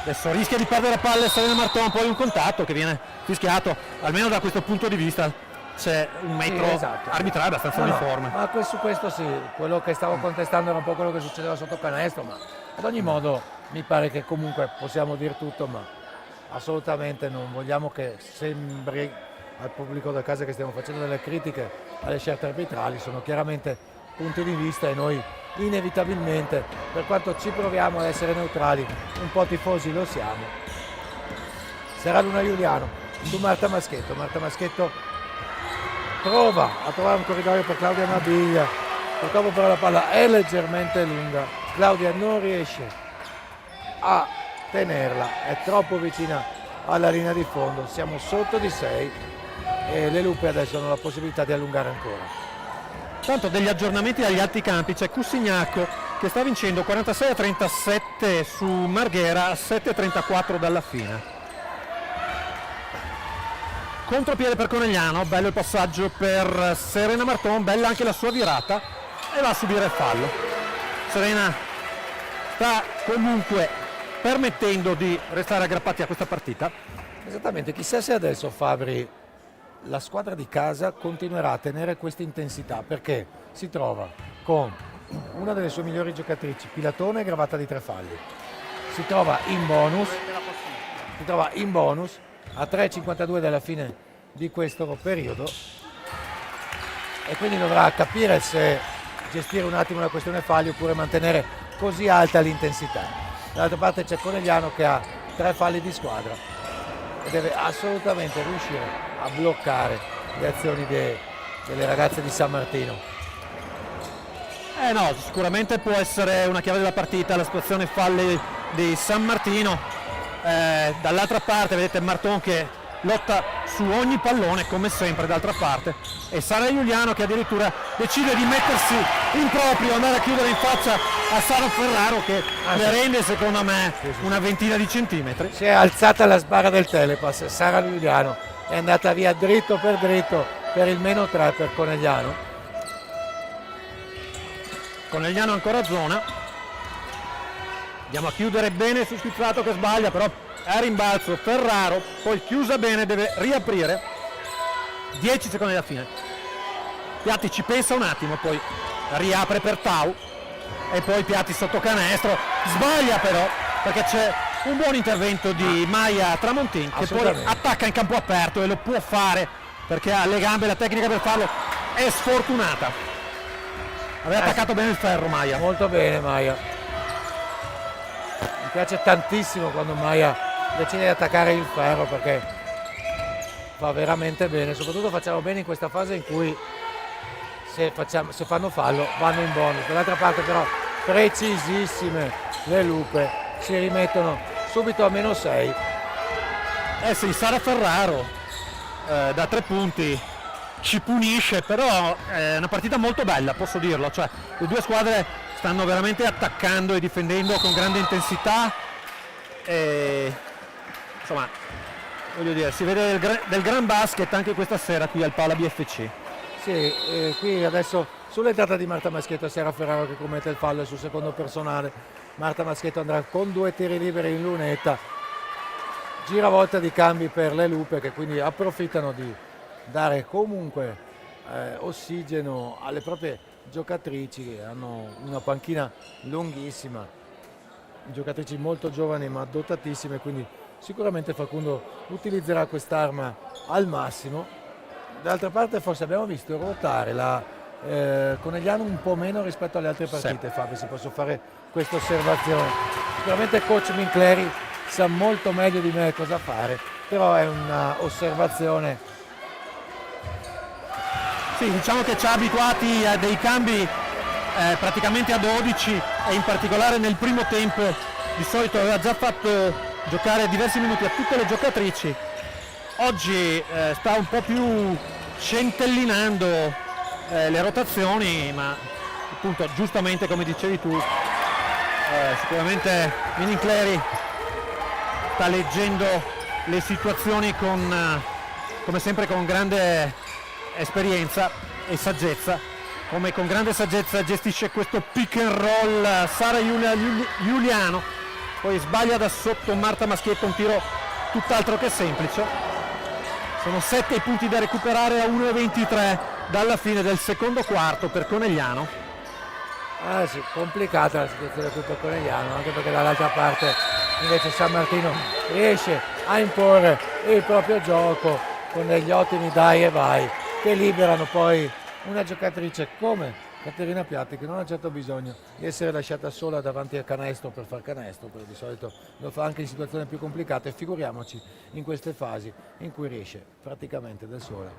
Adesso rischia di perdere palle Serena Marton, poi un contatto che viene fischiato, almeno da questo punto di vista c'è un metro esatto. arbitrale abbastanza No, uniforme. ma su questo sì, quello che stavo contestando era un po' quello che succedeva sotto canestro, ma ad ogni modo mi pare che comunque possiamo dire tutto, ma assolutamente non vogliamo che sembri al pubblico da casa che stiamo facendo delle critiche alle scelte arbitrali, sono chiaramente punti di vista e noi inevitabilmente, per quanto ci proviamo ad essere neutrali, un po' tifosi lo siamo. Sarà Luna Giuliano su Marta Maschietto prova a trovare un corridoio per Claudia Nabiglia, purtroppo però la palla è leggermente lunga, Claudia non riesce a tenerla, è troppo vicina alla linea di fondo, siamo sotto di 6 e le Lupe adesso hanno la possibilità di allungare ancora. Tanto degli aggiornamenti agli altri campi, c'è Cussignaco che sta vincendo 46-37 su Marghera, 7-34 dalla fine. Contropiede per Conegliano, bello il passaggio per Serena Marton, bella anche la sua virata e va a subire il fallo. Serena sta comunque permettendo di restare aggrappati a questa partita. Esattamente, chissà se adesso Fabri, la squadra di casa continuerà a tenere questa intensità perché si trova con una delle sue migliori giocatrici, Pilatone, gravata di 3 falli. Si trova in bonus a 3,52 dalla fine di questo periodo e quindi dovrà capire se gestire un attimo la questione falli oppure mantenere così alta l'intensità. Dall'altra parte c'è Conegliano che ha 3 falli di squadra e deve assolutamente riuscire a bloccare le azioni delle ragazze di San Martino. No, sicuramente può essere una chiave della partita la situazione falli di San Martino. Dall'altra parte vedete Marton che lotta su ogni pallone come sempre d'altra parte, e Sara Giuliano che addirittura decide di mettersi in proprio, andare a chiudere in faccia a Sara Ferraro che le rende secondo me una ventina di centimetri. Si è alzata la sbarra del telepass, Sara Giuliano è andata via dritto per il -3 per Conegliano. Conegliano ancora a zona, andiamo a chiudere bene su Schizzato che sbaglia, però a rimbalzo Ferraro, poi chiusa bene, deve riaprire, 10 secondi alla fine. Piatti ci pensa un attimo, poi riapre per Tau e poi Piatti sotto canestro, sbaglia però perché c'è un buon intervento di Maya Tramontin che poi attacca in campo aperto e lo può fare perché ha le gambe e la tecnica per farlo, è sfortunata. Aveva attaccato bene il ferro Maya. Molto bene Maya. Mi piace tantissimo quando Maya decide di attaccare il ferro perché fa veramente bene, soprattutto facciamo bene in questa fase in cui se fanno fallo vanno in bonus. Dall'altra parte però precisissime le Lupe, si rimettono subito a -6. Sì, Sara Ferraro da 3 punti ci punisce, però è una partita molto bella, posso dirlo, cioè le due squadre stanno veramente attaccando e difendendo con grande intensità e insomma voglio dire, si vede del gran basket anche questa sera qui al Pala BFC. Sì, qui adesso sull'entrata di Marta Maschietto, Sara Ferraro che commette il fallo sul secondo personale. Marta Maschietto andrà con 2 tiri liberi in lunetta, giravolta di cambi per le Lupe che quindi approfittano di dare comunque ossigeno alle proprie giocatrici che hanno una panchina lunghissima, giocatrici molto giovani ma dotatissime, quindi sicuramente Facundo utilizzerà quest'arma al massimo. D'altra parte forse abbiamo visto ruotare la Conegliano un po' meno rispetto alle altre partite. Fabio, se posso fare questa osservazione, sicuramente coach Mincleri sa molto meglio di me cosa fare, però è una osservazione. Sì, diciamo che ci ha abituati a dei cambi praticamente a 12 e in particolare nel primo tempo di solito aveva già fatto giocare diversi minuti a tutte le giocatrici. Oggi sta un po' più centellinando le rotazioni, ma appunto giustamente come dicevi tu sicuramente Mincleri sta leggendo le situazioni come sempre con grande esperienza e saggezza, come con grande saggezza gestisce questo pick and roll Sara Giuliano, poi sbaglia da sotto Marta Maschietto, un tiro tutt'altro che semplice. Sono 7 i punti da recuperare a 1:23 dalla fine del secondo quarto per Conegliano. Sì, complicata la situazione qui per Conegliano, anche perché dall'altra parte invece San Martino riesce a imporre il proprio gioco con degli ottimi dai e vai che liberano poi una giocatrice come Caterina Piatti, che non ha certo bisogno di essere lasciata sola davanti al canestro per far canestro, perché di solito lo fa anche in situazioni più complicate, figuriamoci in queste fasi in cui riesce praticamente da sola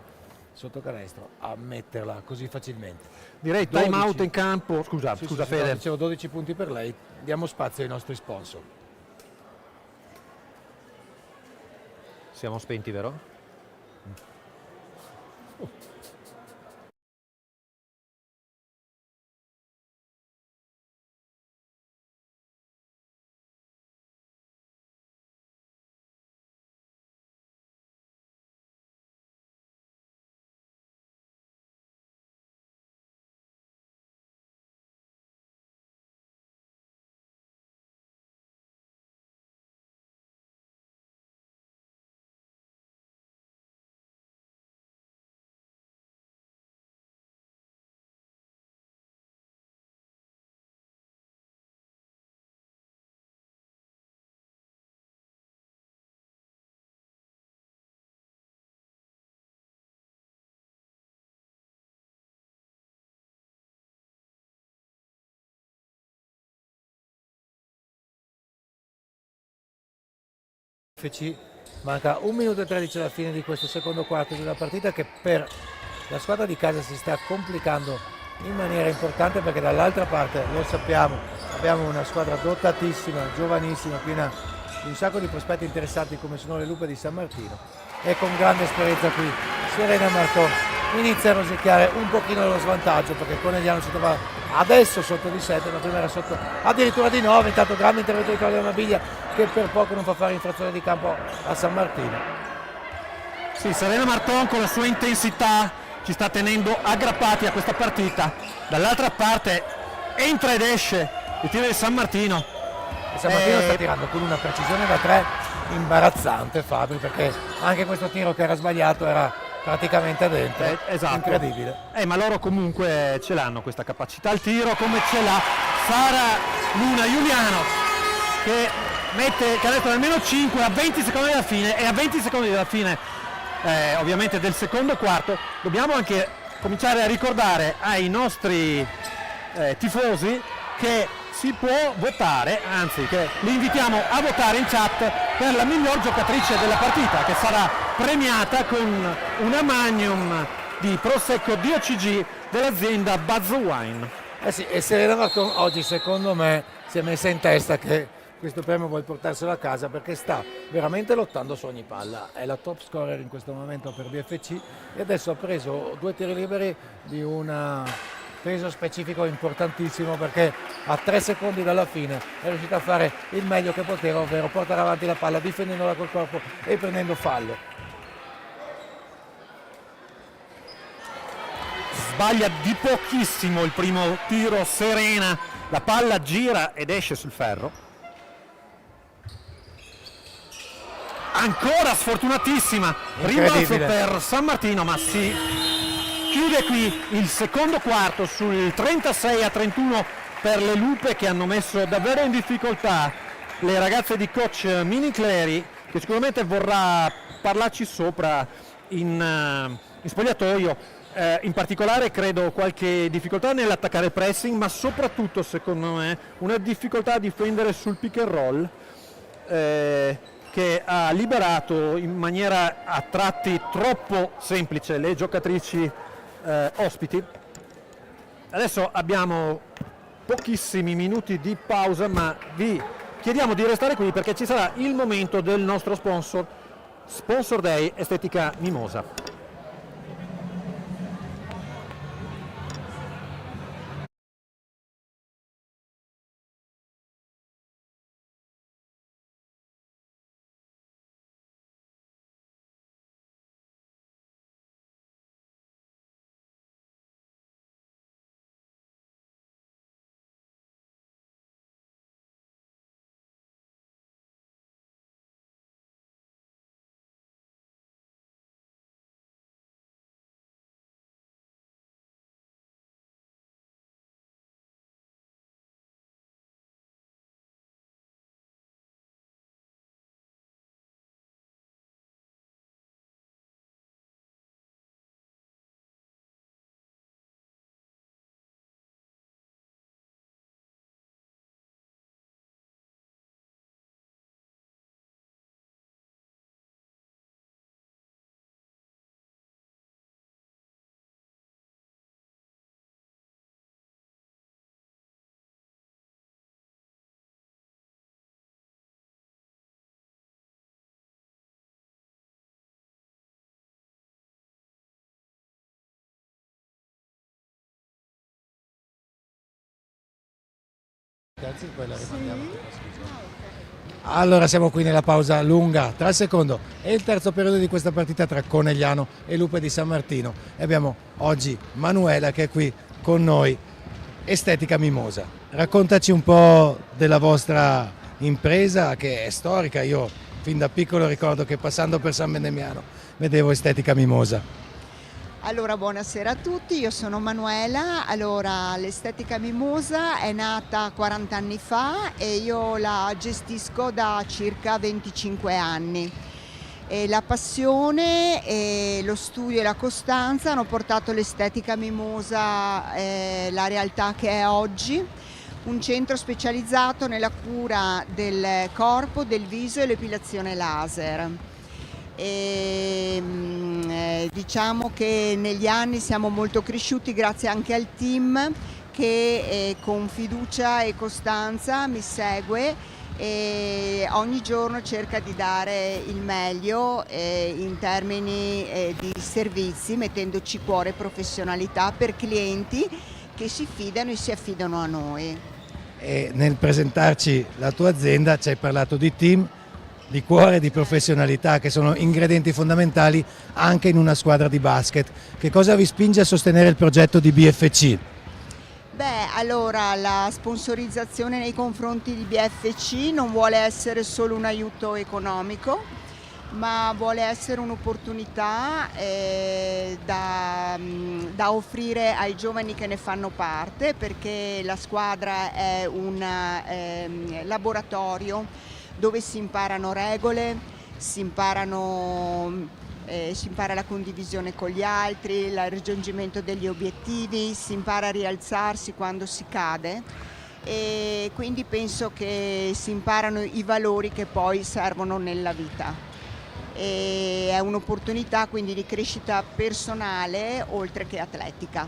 sotto canestro a metterla così facilmente. Direi time out in campo, scusa Fede. Dicevo 12 punti per lei, diamo spazio ai nostri sponsor. Siamo spenti, vero? Manca 1 minuto e 13 alla fine di questo secondo quarto della partita, che per la squadra di casa si sta complicando in maniera importante, perché dall'altra parte, lo sappiamo, abbiamo una squadra dotatissima, giovanissima, piena di un sacco di prospetti interessanti come sono le Lupe di San Martino, e con grande esperienza qui Serena Marton inizia a rosicchiare un pochino lo svantaggio, perché Conegliano si trova adesso sotto di 7, ma prima era sotto addirittura di 9. Intanto grande intervento di Claudio Amabiglia, che per poco non fa fare infrazione di campo a San Martino. Sì, Serena Marton con la sua intensità ci sta tenendo aggrappati a questa partita. Dall'altra parte entra ed esce il tiro di San Martino. E San Martino sta tirando con una precisione da 3 imbarazzante, Fabri, perché anche questo tiro che era sbagliato era praticamente dentro. Esatto. Incredibile. Ma loro comunque ce l'hanno questa capacità al tiro, come ce l'ha Sara Luna Giuliano, che mette canestro almeno 5 a 20 secondi dalla fine, e a 20 secondi dalla fine ovviamente del secondo quarto dobbiamo anche cominciare a ricordare ai nostri tifosi che si può votare, anzi che li invitiamo a votare in chat per la miglior giocatrice della partita, che sarà premiata con una Magnum di Prosecco DOCG dell'azienda Buzz Wine. Sì, e Serena Marton oggi secondo me si è messa in testa che questo premio vuole portarselo a casa, perché sta veramente lottando su ogni palla. È la top scorer in questo momento per BFC, e adesso ha preso 2 tiri liberi di un peso specifico importantissimo, perché a 3 secondi dalla fine è riuscita a fare il meglio che poteva, ovvero portare avanti la palla difendendola col corpo e prendendo fallo. Sbaglia di pochissimo il primo tiro Serena, la palla gira ed esce sul ferro. Ancora sfortunatissima, rimbalzo per San Martino, ma si chiude qui il secondo quarto sul 36 a 31 per le Lupe, che hanno messo davvero in difficoltà le ragazze di coach Mini Clery, che sicuramente vorrà parlarci sopra in spogliatoio. In particolare credo qualche difficoltà nell'attaccare il pressing, ma soprattutto secondo me una difficoltà a difendere sul pick and roll, che ha liberato in maniera a tratti troppo semplice le giocatrici ospiti. Adesso abbiamo pochissimi minuti di pausa, ma vi chiediamo di restare qui perché ci sarà il momento del nostro Sponsor Day, Estetica Mimosa. Allora siamo qui nella pausa lunga tra il secondo e il terzo periodo di questa partita tra Conegliano e Lupe di San Martino, e abbiamo oggi Manuela che è qui con noi, Estetica Mimosa. Raccontaci un po' della vostra impresa, che è storica. Io fin da piccolo ricordo che passando per San Bendemiano vedevo Estetica Mimosa. Allora, buonasera a tutti, io sono Manuela. Allora, l'Estetica Mimosa è nata 40 anni fa e io la gestisco da circa 25 anni. E la passione, e lo studio e la costanza hanno portato l'Estetica Mimosa la realtà che è oggi, un centro specializzato nella cura del corpo, del viso e l'epilazione laser. Diciamo che negli anni siamo molto cresciuti grazie anche al team che con fiducia e costanza mi segue e ogni giorno cerca di dare il meglio in termini di servizi, mettendoci cuore e professionalità per clienti che si fidano e si affidano a noi. E nel presentarci la tua azienda ci hai parlato di team, di cuore e di professionalità, che sono ingredienti fondamentali anche in una squadra di basket. Che cosa vi spinge a sostenere il progetto di BFC? Beh, allora la sponsorizzazione nei confronti di BFC non vuole essere solo un aiuto economico, ma vuole essere un'opportunità da offrire ai giovani che ne fanno parte, perché la squadra è un laboratorio dove si imparano regole, si impara la condivisione con gli altri, il raggiungimento degli obiettivi, si impara a rialzarsi quando si cade e quindi penso che si imparano i valori che poi servono nella vita. E è un'opportunità quindi di crescita personale oltre che atletica.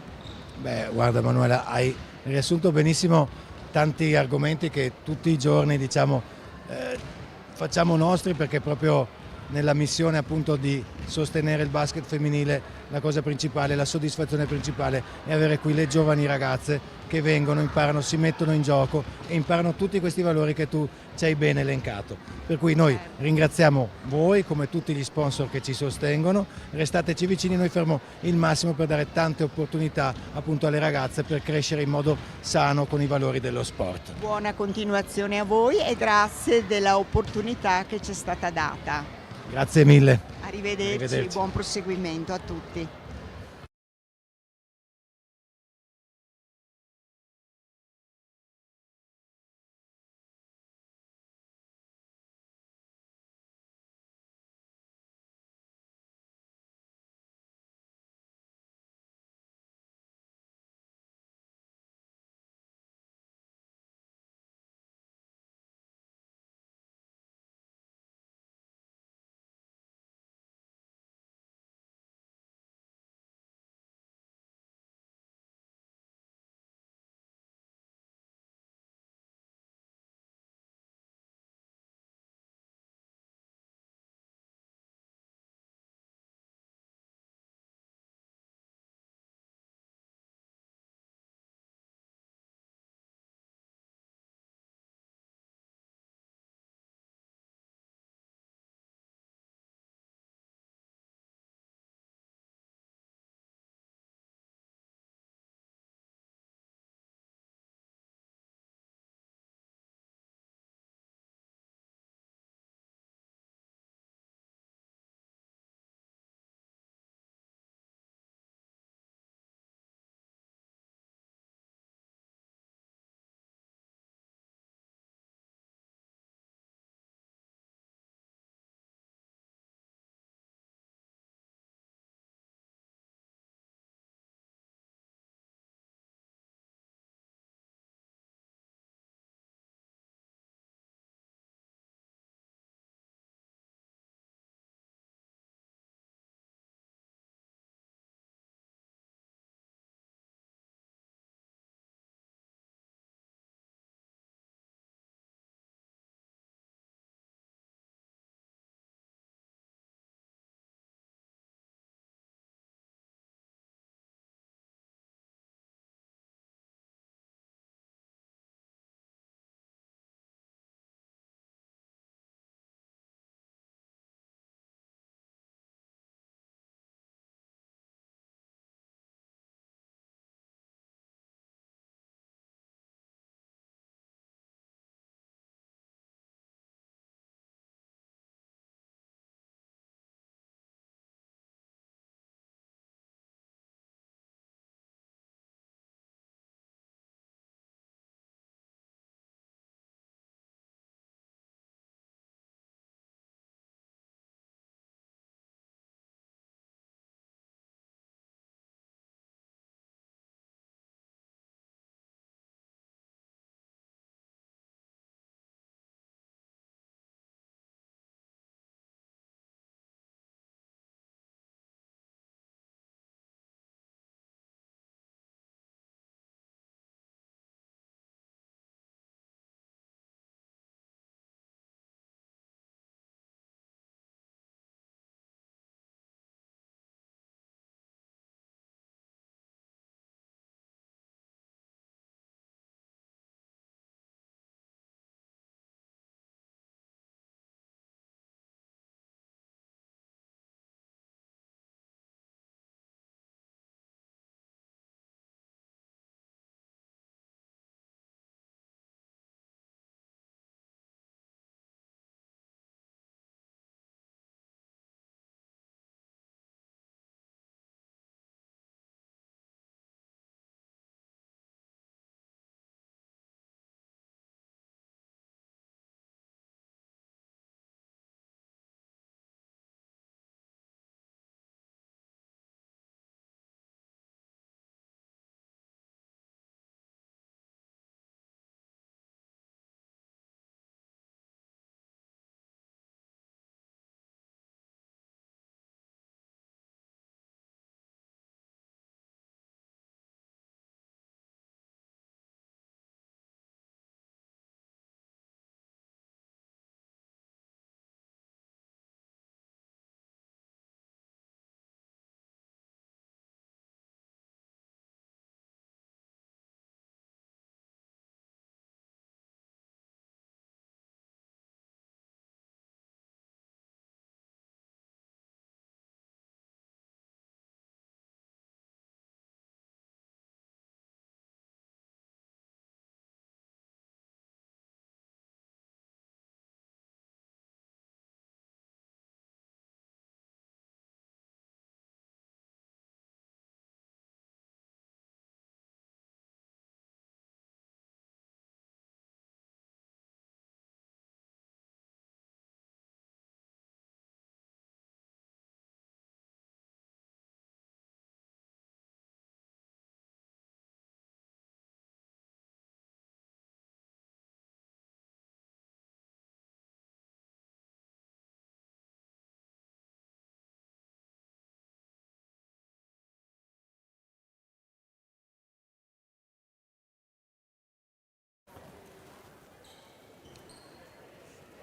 Beh, guarda Manuela, hai riassunto benissimo tanti argomenti che tutti i giorni facciamo nostri, perché proprio nella missione appunto di sostenere il basket femminile la cosa principale, la soddisfazione principale è avere qui le giovani ragazze che vengono, imparano, si mettono in gioco e imparano tutti questi valori che tu ci hai ben elencato. Per cui noi ringraziamo voi come tutti gli sponsor che ci sostengono, restateci vicini, noi faremo il massimo per dare tante opportunità appunto alle ragazze per crescere in modo sano con i valori dello sport. Buona continuazione a voi e grazie della opportunità che ci è stata data. Grazie mille. Arrivederci, buon proseguimento a tutti.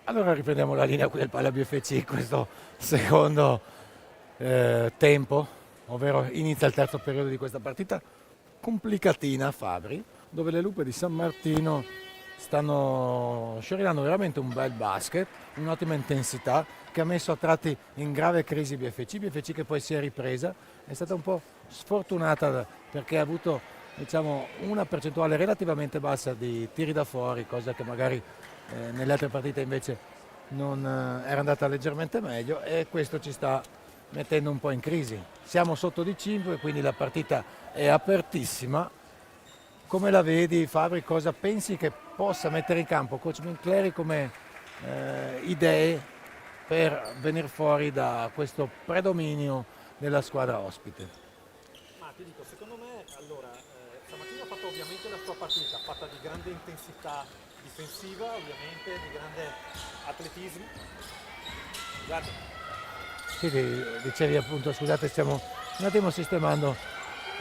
Allora riprendiamo la linea qui del Palla BFC in questo secondo tempo, ovvero inizia il terzo periodo di questa partita complicatina a Fabri, dove le Lupe di San Martino stanno sciorinando veramente un bel basket, un'ottima intensità che ha messo a tratti in grave crisi BFC che poi si è ripresa, è stata un po' sfortunata perché ha avuto, diciamo, una percentuale relativamente bassa di tiri da fuori, cosa che magari nelle altre partite invece non era andata leggermente meglio, e questo ci sta mettendo un po' in crisi. Siamo sotto di 5, quindi la partita è apertissima. Come la vedi, Fabri? Cosa pensi che possa mettere in campo coach Mincleri come idee per venire fuori da questo predominio della squadra ospite? Ma ti dico, secondo me, allora, stamattina ha fatto ovviamente la sua partita, fatta di grande intensità difensiva, ovviamente, di grande atletismo. Scusate. Sì, dicevi appunto, scusate, stiamo un attimo sistemando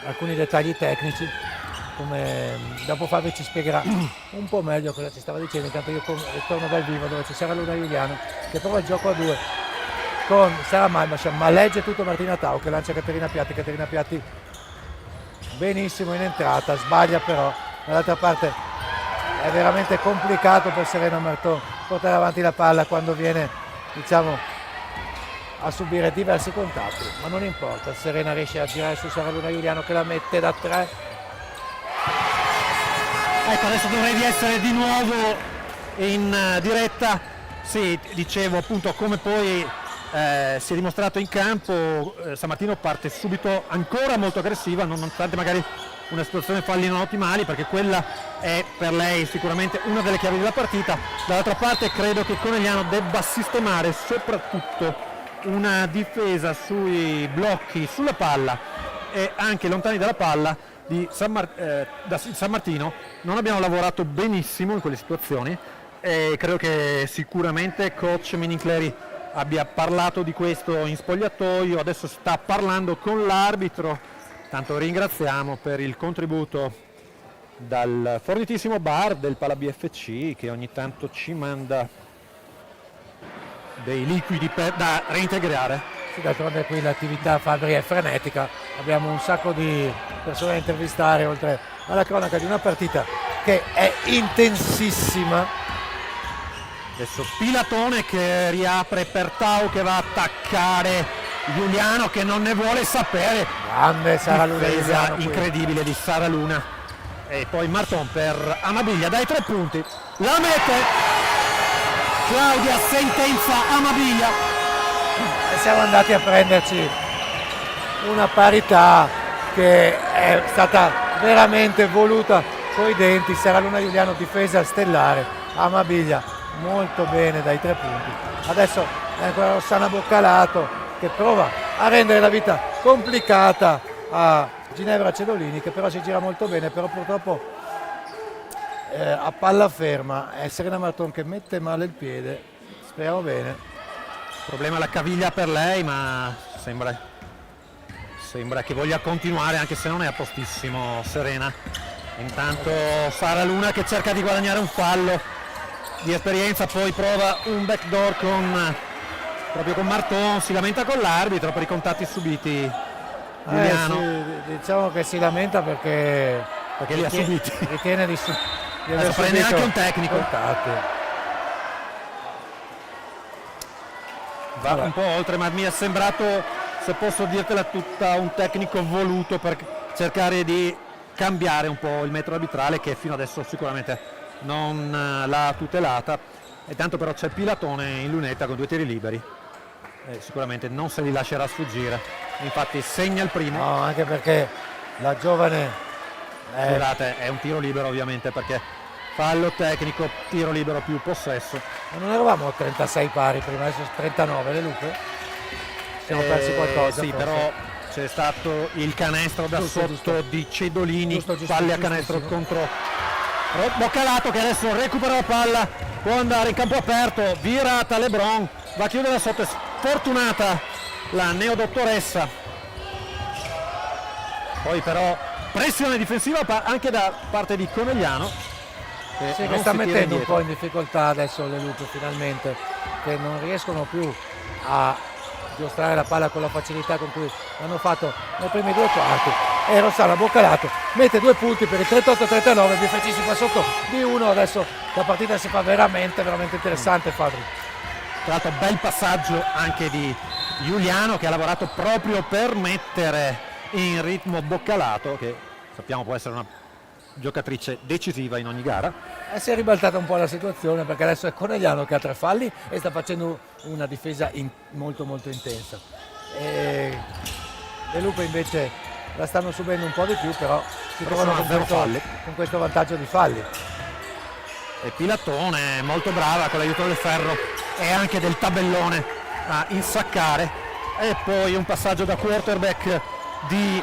alcuni dettagli tecnici, come dopo Fabio ci spiegherà un po' meglio cosa ci stava dicendo. Intanto io torno dal vivo dove c'è Sara Luna Giuliano che prova il gioco a 2 con Sara Malmasham, ma legge tutto Martina Tau che lancia Caterina Piatti benissimo in entrata, sbaglia però dall'altra parte. È veramente complicato per Serena Marton portare avanti la palla quando viene, diciamo, a subire diversi contatti, ma non importa, Serena riesce a girare su Sara Luna Giuliano che la mette da 3. Ecco, adesso dovrei di essere di nuovo in diretta. Sì, dicevo appunto come poi si è dimostrato in campo. San Martino parte subito ancora molto aggressiva, nonostante magari una situazione falli non ottimali, perché quella è per lei sicuramente una delle chiavi della partita. Dall'altra parte credo che Conegliano debba sistemare soprattutto una difesa sui blocchi sulla palla e anche lontani dalla palla da San Martino. Non abbiamo lavorato benissimo in quelle situazioni e credo che sicuramente coach Mincleri abbia parlato di questo in spogliatoio, adesso sta parlando con l'arbitro. Tanto ringraziamo per il contributo dal fornitissimo bar del Pala BFC che ogni tanto ci manda dei liquidi da reintegrare. Sì, d'altronde qui l'attività Fabri è frenetica, abbiamo un sacco di persone da intervistare oltre alla cronaca di una partita che è intensissima. Adesso Pilatone che riapre per Tau che va a attaccare Giuliano che non ne vuole sapere. Grande Sara Luna Giuliano, incredibile di Sara Luna. E poi Marton per Amabiglia dai 3 punti, la mette. Claudia sentenza Amabiglia e siamo andati a prenderci una parità che è stata veramente voluta coi denti. Sara Luna Giuliano difesa stellare, Amabiglia molto bene dai 3 punti. Adesso è ancora Rossana Boccalato che prova a rendere la vita complicata a Ginevra Cedolini, che però si gira molto bene, però purtroppo a palla ferma è Serena Marton che mette male il piede, speriamo bene. Problema alla caviglia per lei, ma sembra che voglia continuare anche se non è a postissimo Serena. Intanto Sara Luna che cerca di guadagnare un fallo di esperienza, poi prova un backdoor proprio con Marton, si lamenta con l'arbitro per i contatti subiti. Giuliano. Sì, diciamo che si lamenta perché li ha subiti. Ritiene di aver prende anche un tecnico. Contatti. Va un po' oltre, ma mi è sembrato, se posso dirtela tutta, un tecnico voluto per cercare di cambiare un po' il metro arbitrale che fino adesso sicuramente non l'ha tutelata. E tanto però c'è Pilatone in lunetta con 2 tiri liberi. Sicuramente non se li lascerà sfuggire, infatti segna il primo. No, anche perché la giovane scusate, è un tiro libero ovviamente perché fallo tecnico, tiro libero più possesso. Ma non eravamo 36 pari prima, adesso 39 le Lupe? Siamo persi qualcosa? Sì, forse. però c'è stato il canestro da sotto di Cedolini, palle a canestro contro Boccalato che adesso recupera la palla, può andare in campo aperto, virata LeBron, va a chiudere da sotto, è sfortunata la neodottoressa. Poi però pressione difensiva anche da parte di Conegliano Sì, che non sta si tira mettendo un indietro. po' in difficoltà adesso le Lupe finalmente, che non riescono più a giostrare la palla con la facilità con cui l'hanno fatto nei primi 2 quarti. E Rossana Boccalato mette 2 punti per il 38-39, BFC si fa sotto di 1, adesso la partita si fa veramente interessante, Fabri. Tra l'altro bel passaggio anche di Giuliano, che ha lavorato proprio per mettere in ritmo Boccalato, che sappiamo può essere una giocatrice decisiva in ogni gara. Si è ribaltata un po' la situazione, perché adesso è Conegliano che ha 3 falli e sta facendo una difesa molto intensa. E le Lupe invece la stanno subendo un po' di più, però si trovano sono a 0 falli. con questo vantaggio di falli. E Pilatone molto brava con l'aiuto del ferro e anche del tabellone a insaccare. E poi un passaggio da quarterback di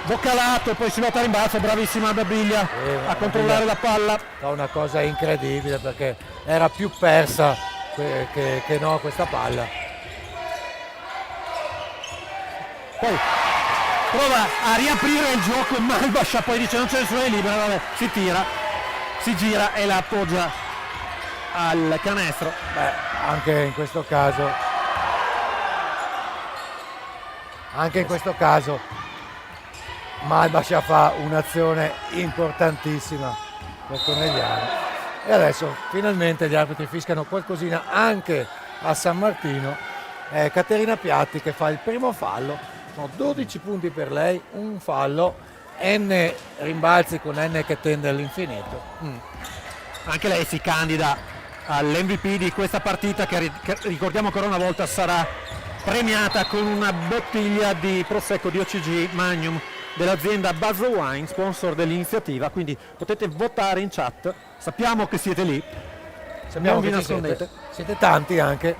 Boccalato, poi si nota rimbalzo, bravissima Babiglia a controllare la palla. Fa una cosa incredibile, perché era più persa che no questa palla. Poi prova a riaprire il gioco Malbascia, poi dice non c'è nessuno è libero, vabbè, si tira, si gira e la appoggia al canestro. Anche in questo caso Malbascia fa un'azione importantissima per Conegliano. E adesso finalmente gli arbitri fischiano qualcosina anche a San Martino. È Caterina Piatti che fa il primo fallo, sono 12 punti per lei, un fallo, N rimbalzi con N che tende all'infinito. Anche lei si candida all'MVP di questa partita, che ricordiamo ancora una volta sarà premiata con una bottiglia di Prosecco di OCG Magnum dell'azienda Buzz Wine, sponsor dell'iniziativa, quindi potete votare in chat, sappiamo che siete lì, Sappiamo non vi che nascondete. siete tanti anche,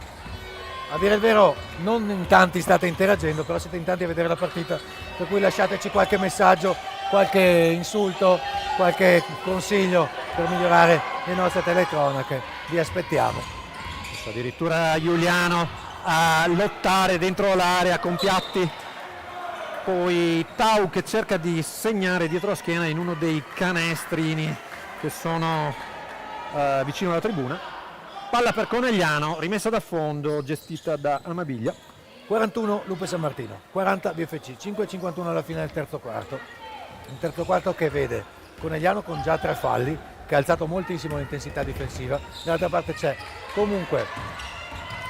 a dire il vero non in tanti state interagendo, però siete in tanti a vedere la partita, per cui lasciateci qualche messaggio, qualche insulto, qualche consiglio per migliorare le nostre telecronache, vi aspettiamo. Addirittura Giuliano a lottare dentro l'area con Piatti, poi Tau che cerca di segnare dietro la schiena in uno dei canestrini che sono vicino alla tribuna. Palla per Conegliano, rimessa da fondo, gestita da Amabiglia. 41 Lupe San Martino, 40 BFC, 5:51 alla fine del terzo quarto. Un terzo quarto che vede Conegliano con già 3 falli, che ha alzato moltissimo l'intensità difensiva. Dall'altra parte c'è comunque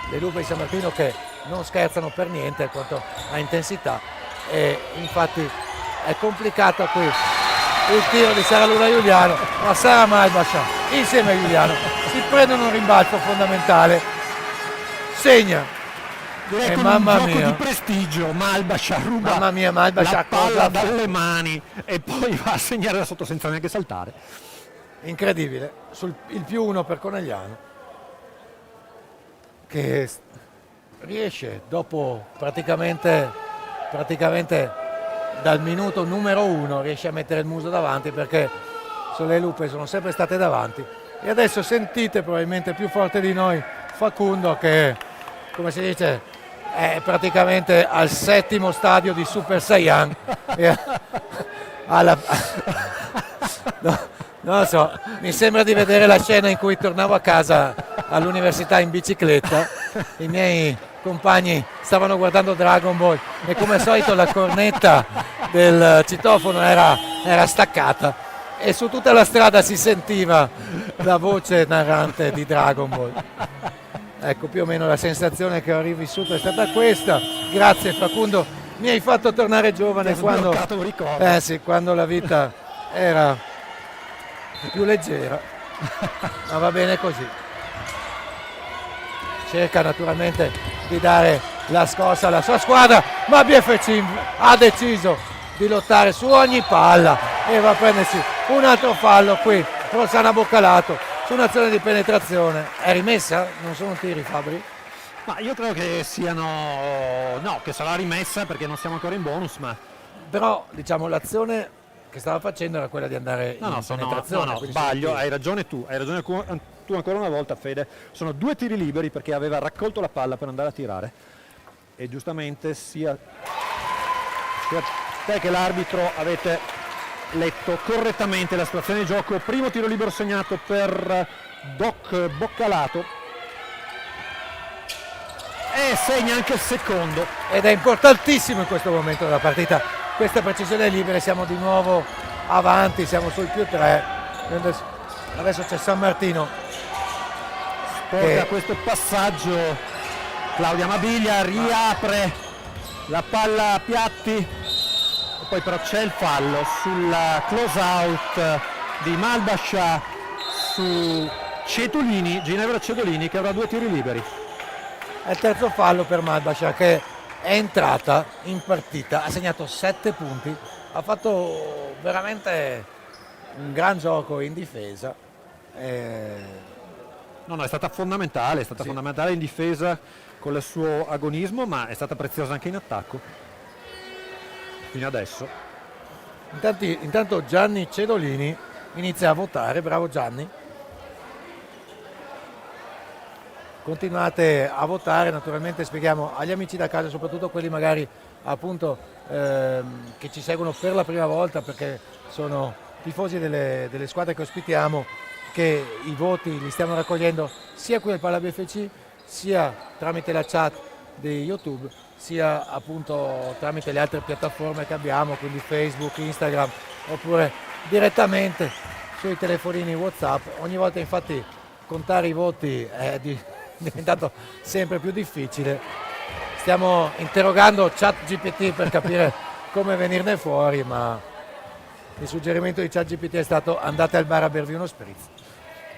le Lupe di San Martino che non scherzano per niente quanto a intensità, e infatti è complicato qui il tiro di Sara Luna Giuliano, ma Sara Malbascia insieme a Giuliano si prendono un rimbalzo fondamentale, segna. Direi con mamma un gioco mia. di prestigio Malbascia ruba Mamma mia, Malbascia la palla cosa fa? dalle mani e poi va a segnare da sotto senza neanche saltare. Incredibile, il +1 per Conegliano, che riesce dopo praticamente dal minuto numero 1 riesce a mettere il muso davanti, perché le Lupe sono sempre state davanti. E adesso sentite probabilmente più forte di noi Facundo, che come si dice è praticamente al 7° stadio di Super Saiyan. Non lo so, mi sembra di vedere la scena in cui tornavo a casa all'università in bicicletta, i miei compagni stavano guardando Dragon Ball e come al solito la cornetta del citofono era staccata e su tutta la strada si sentiva la voce narrante di Dragon Ball. Ecco, più o meno la sensazione che ho rivissuto è stata questa. Grazie Facundo, mi hai fatto tornare giovane quando, Un ricordo. sì, quando la vita era più leggera, ma va bene così. Cerca naturalmente di dare la scossa alla sua squadra, ma BFC ha deciso di lottare su ogni palla e va a prendersi un altro fallo qui. Rossana Boccalato su un'azione di penetrazione. È rimessa? Non sono tiri, Fabri? Ma io credo che che sarà rimessa perché non siamo ancora in bonus, ma Però diciamo l'azione che stava facendo era quella di andare in penetrazione. quindi sbaglio, sono tiri. hai ragione tu ancora una volta, Fede. Sono 2 tiri liberi perché aveva raccolto la palla per andare a tirare e giustamente sia te che l'arbitro avete letto correttamente la situazione di gioco. Primo tiro libero segnato per Doc Boccalato e segna anche il secondo. Ed è importantissimo in questo momento della partita questa precisione libera. Siamo di nuovo avanti, siamo sul +3. Adesso c'è San Martino Porta questo passaggio Claudia Mabiglia, riapre la palla a Piatti e poi però c'è il fallo sulla close out di Malbascia su Cetolini, Ginevra Cetolini, che avrà 2 tiri liberi. È il terzo fallo per Malbascia, che è entrata in partita, ha segnato 7 punti, ha fatto veramente un gran gioco in difesa. No, è stata fondamentale, fondamentale in difesa con il suo agonismo, ma è stata preziosa anche in attacco fino adesso. Intanto Gianni Cedolini inizia a votare, bravo Gianni. Continuate a votare, naturalmente spieghiamo agli amici da casa, soprattutto quelli magari appunto che ci seguono per la prima volta perché sono tifosi delle squadre che ospitiamo, che i voti li stiamo raccogliendo sia qui al Pala BFC, sia tramite la chat di YouTube, sia appunto tramite le altre piattaforme che abbiamo, quindi Facebook, Instagram, oppure direttamente sui telefonini WhatsApp. Ogni volta infatti contare i voti è diventato sempre più difficile. Stiamo interrogando ChatGPT per capire come venirne fuori, ma il suggerimento di ChatGPT è stato: andate al bar a bervi uno spritz.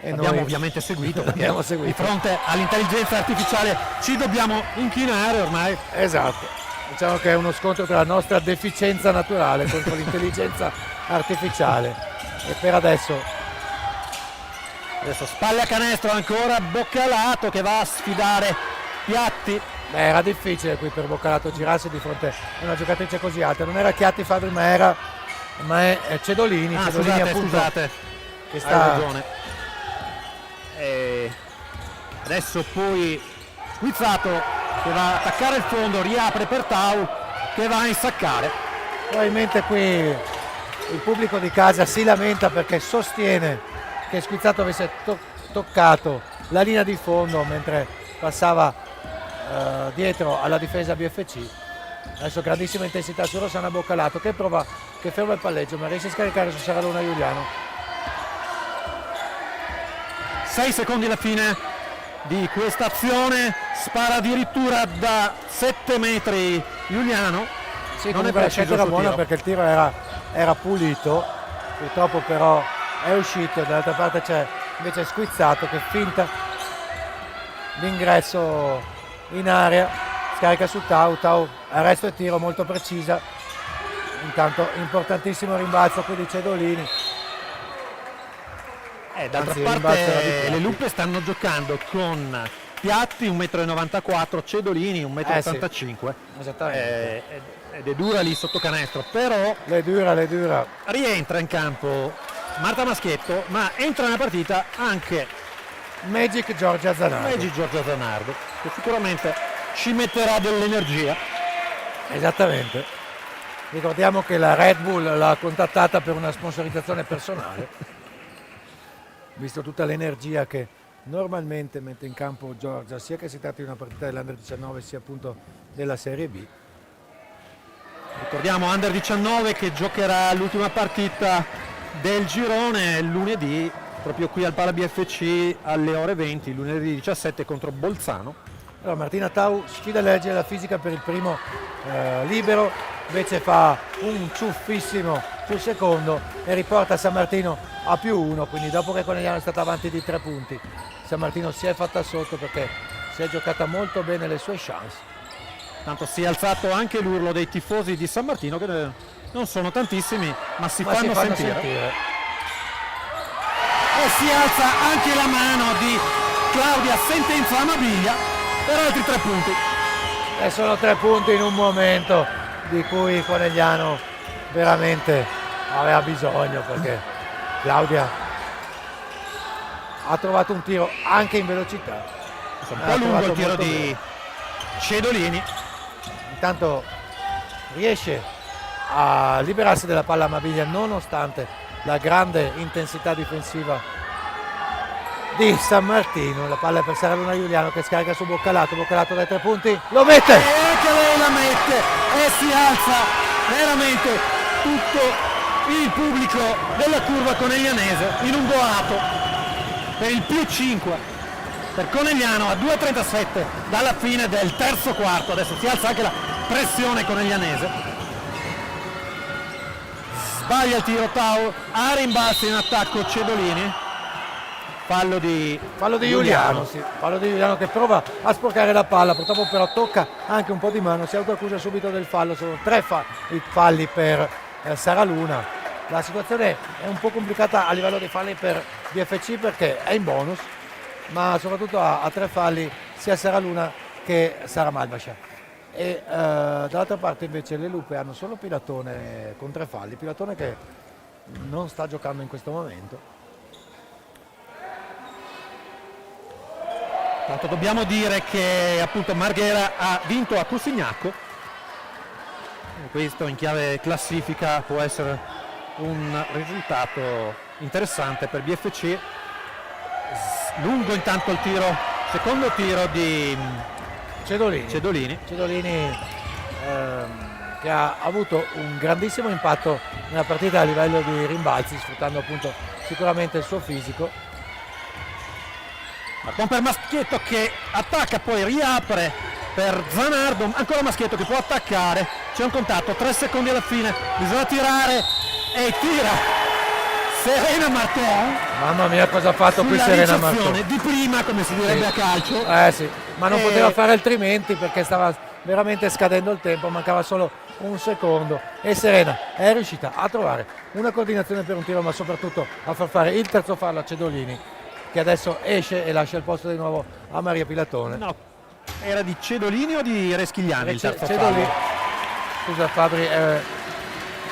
E Abbiamo noi ovviamente seguito, abbiamo seguito. Di fronte all'intelligenza artificiale ci dobbiamo inchinare ormai. Esatto, diciamo che è uno scontro tra la nostra deficienza naturale contro l'intelligenza artificiale. E per adesso spalle a canestro ancora Boccalato che va a sfidare Piatti. era difficile qui per Boccalato girarsi di fronte a una giocatrice così alta. Non era Chiatti Fabri, ma è Cedolini. Cedolini Scusate, che sta... hai ragione. Adesso poi Squizzato che va a attaccare il fondo, riapre per Tau che va a insaccare. Probabilmente qui il pubblico di casa si lamenta perché sostiene che Squizzato avesse toccato la linea di fondo mentre passava dietro alla difesa BFC. Adesso grandissima intensità su Rossana Boccalato che prova, che ferma il palleggio ma riesce a scaricare su Saralona Giuliano. 6 secondi alla fine di questa azione, spara addirittura da 7 metri Giuliano. Sì, non è preciso, era buona perché il tiro era pulito, purtroppo però è uscito. Dall'altra parte c'è invece Squizzato che finta l'ingresso in area, scarica su Tau, arresto e tiro molto precisa. Intanto importantissimo rimbalzo qui di Cedolini. D'altra parte le Luppe stanno giocando con Piatti 1,94 m, Cedolini 1,85 m. Esattamente. Ed è dura lì sotto canestro, però le dura. Rientra in campo Marta Maschietto, ma entra nella partita anche Magic Giorgia Zanardo, che sicuramente ci metterà dell'energia. Esattamente. Ricordiamo che la Red Bull l'ha contattata per una sponsorizzazione personale. Visto tutta l'energia che normalmente mette in campo Giorgia, sia che si tratti di una partita dell'Under 19 sia appunto della Serie B. Ricordiamo Under 19 che giocherà l'ultima partita del girone lunedì, proprio qui al Pala BFC alle ore 20, lunedì 17 contro Bolzano. Allora, Martina Tau sfida legge della fisica per il primo libero, invece fa un ciuffissimo sul secondo e riporta San Martino a +1, quindi dopo che Conegliano è stata avanti di 3 punti, San Martino si è fatta sotto perché si è giocata molto bene le sue chance. Tanto si è alzato anche l'urlo dei tifosi di San Martino, che non sono tantissimi, ma si fanno sentire. E si alza anche la mano di Claudia Sentenza Amabiglia per altri 3 punti. E sono 3 punti in un momento di cui Conegliano veramente aveva bisogno, perché Claudia ha trovato un tiro anche in velocità. Un po' lungo il tiro di Cedolini. Intanto riesce a liberarsi della palla Amabiglia nonostante la grande intensità difensiva di San Martino. La palla è per Saraluna Giuliano che scarica su Boccalato dai 3 punti, lo mette! E anche lei la mette e si alza veramente tutto il pubblico della curva coneglianese in un boato per il +5 per Conegliano a 2:37 dalla fine del terzo quarto. Adesso si alza anche la pressione coneglianese. Sbaglia il tiro Tau, a rimbalzo in attacco Cedolini. Fallo di Giuliano, sì. Fallo di Giuliano che prova a sporcare la palla, purtroppo però tocca anche un po' di mano, si autoaccusa subito del fallo, sono 3 falli per Saraluna. La situazione è un po' complicata a livello dei falli per BFC perché è in bonus, ma soprattutto ha 3 falli sia Saraluna che Sara Malbascia. E dall'altra parte invece le Lupe hanno solo Pilatone con 3 falli, Pilatone che non sta giocando in questo momento. Tanto dobbiamo dire che appunto Marghera ha vinto a Cossignacco. Questo in chiave classifica può essere un risultato interessante per BFC. Lungo intanto il tiro, secondo tiro di Cedolini. Che ha avuto un grandissimo impatto nella partita a livello di rimbalzi, sfruttando appunto sicuramente il suo fisico. Marton per Maschietto che attacca, poi riapre per Zanardo, ancora Maschietto che può attaccare, c'è un contatto, 3 secondi alla fine, bisogna tirare e tira Serena Marton. Mamma mia cosa ha fatto qui Serena Marton. Di prima, come si direbbe a calcio. Sì, ma non poteva fare altrimenti perché stava veramente scadendo il tempo, mancava solo un secondo e Serena è riuscita a trovare una coordinazione per un tiro, ma soprattutto a far fare il terzo fallo a Cedolini, che adesso esce e lascia il posto di nuovo a Maria Pilatone. No, era di Cedolini o di Reschigliani il terzo Cedolini. fallo? Scusa Fabri,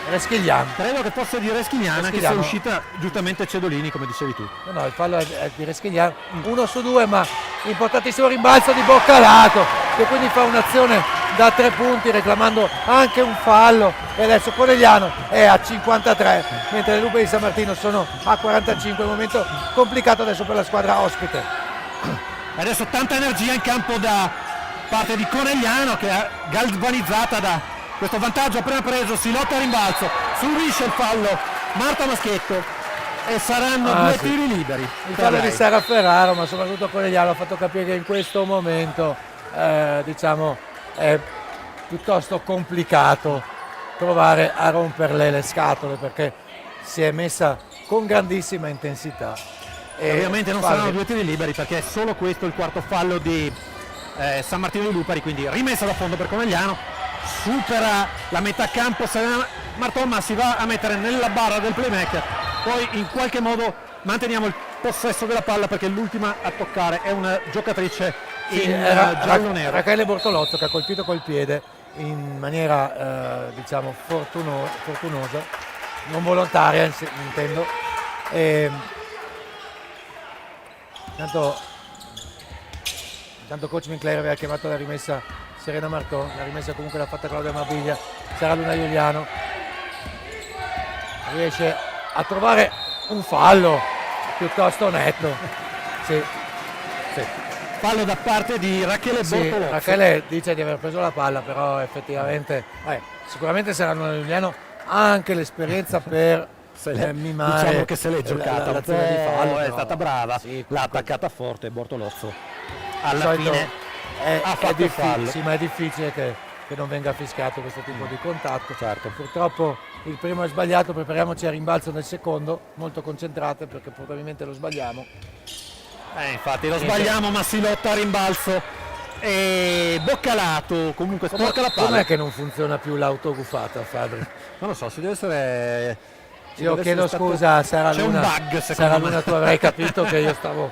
Reschigliani. Credo che fosse di Reschigliana che sia uscita giustamente Cedolini, come dicevi tu. No, il fallo è di Reschigliani, 1 su 2, ma importantissimo rimbalzo di Boccalato, che quindi fa un'azione da 3 punti reclamando anche un fallo, e adesso Conegliano è a 53 mentre le Lupe di San Martino sono a 45. Un momento complicato adesso per la squadra ospite. Adesso tanta energia in campo da parte di Conegliano, che è galvanizzata da questo vantaggio appena preso. Si lotta a rimbalzo, subisce il fallo Marta Maschietto e saranno 2 tiri liberi. Il fallo di Sara Ferraro, ma soprattutto Conegliano ha fatto capire che in questo momento diciamo è piuttosto complicato provare a romperle le scatole, perché si è messa con grandissima intensità. E ovviamente non saranno 2 tiri liberi perché è solo questo il quarto fallo di San Martino di Lupari, quindi rimessa da fondo per Conegliano, supera la metà campo Serena Marton, ma si va a mettere nella barra del playmaker. Poi in qualche modo manteniamo il possesso della palla perché l'ultima a toccare è una giocatrice in giallo-nero. Rachele Bortolozzo, che ha colpito col piede in maniera diciamo fortunosa, non volontaria intendo. Intanto coach Winkler aveva chiamato la rimessa Serena Marton, la rimessa comunque l'ha fatta Claudia Mabiglia. Saraluna Giuliano riesce a trovare un fallo piuttosto netto. Sì. Fallo da parte di Rachele Bortolozzo. Rachele dice di aver preso la palla, però effettivamente sicuramente Saraluna Giuliano ha anche l'esperienza per mimare. Diciamo che se l'è giocata un po', di fallo, è però stata brava, sì, l'ha attaccata forte Bortolozzo. Alla solito fine ha fatto fallo. Sì, ma è difficile che non venga fischiato questo tipo di contatto. Certo. Purtroppo il primo è sbagliato, prepariamoci al rimbalzo nel secondo, molto concentrate perché probabilmente lo sbagliamo. Infatti lo sbagliamo, ma si lotta a rimbalzo. E Boccalato comunque sporca la palla. Com'è che non funziona più l'autogufata, Fabri? Non lo so, si deve essere... Io chiedo scusa a Saraluna. C'è un bug secondo me. Tu avrai capito che io stavo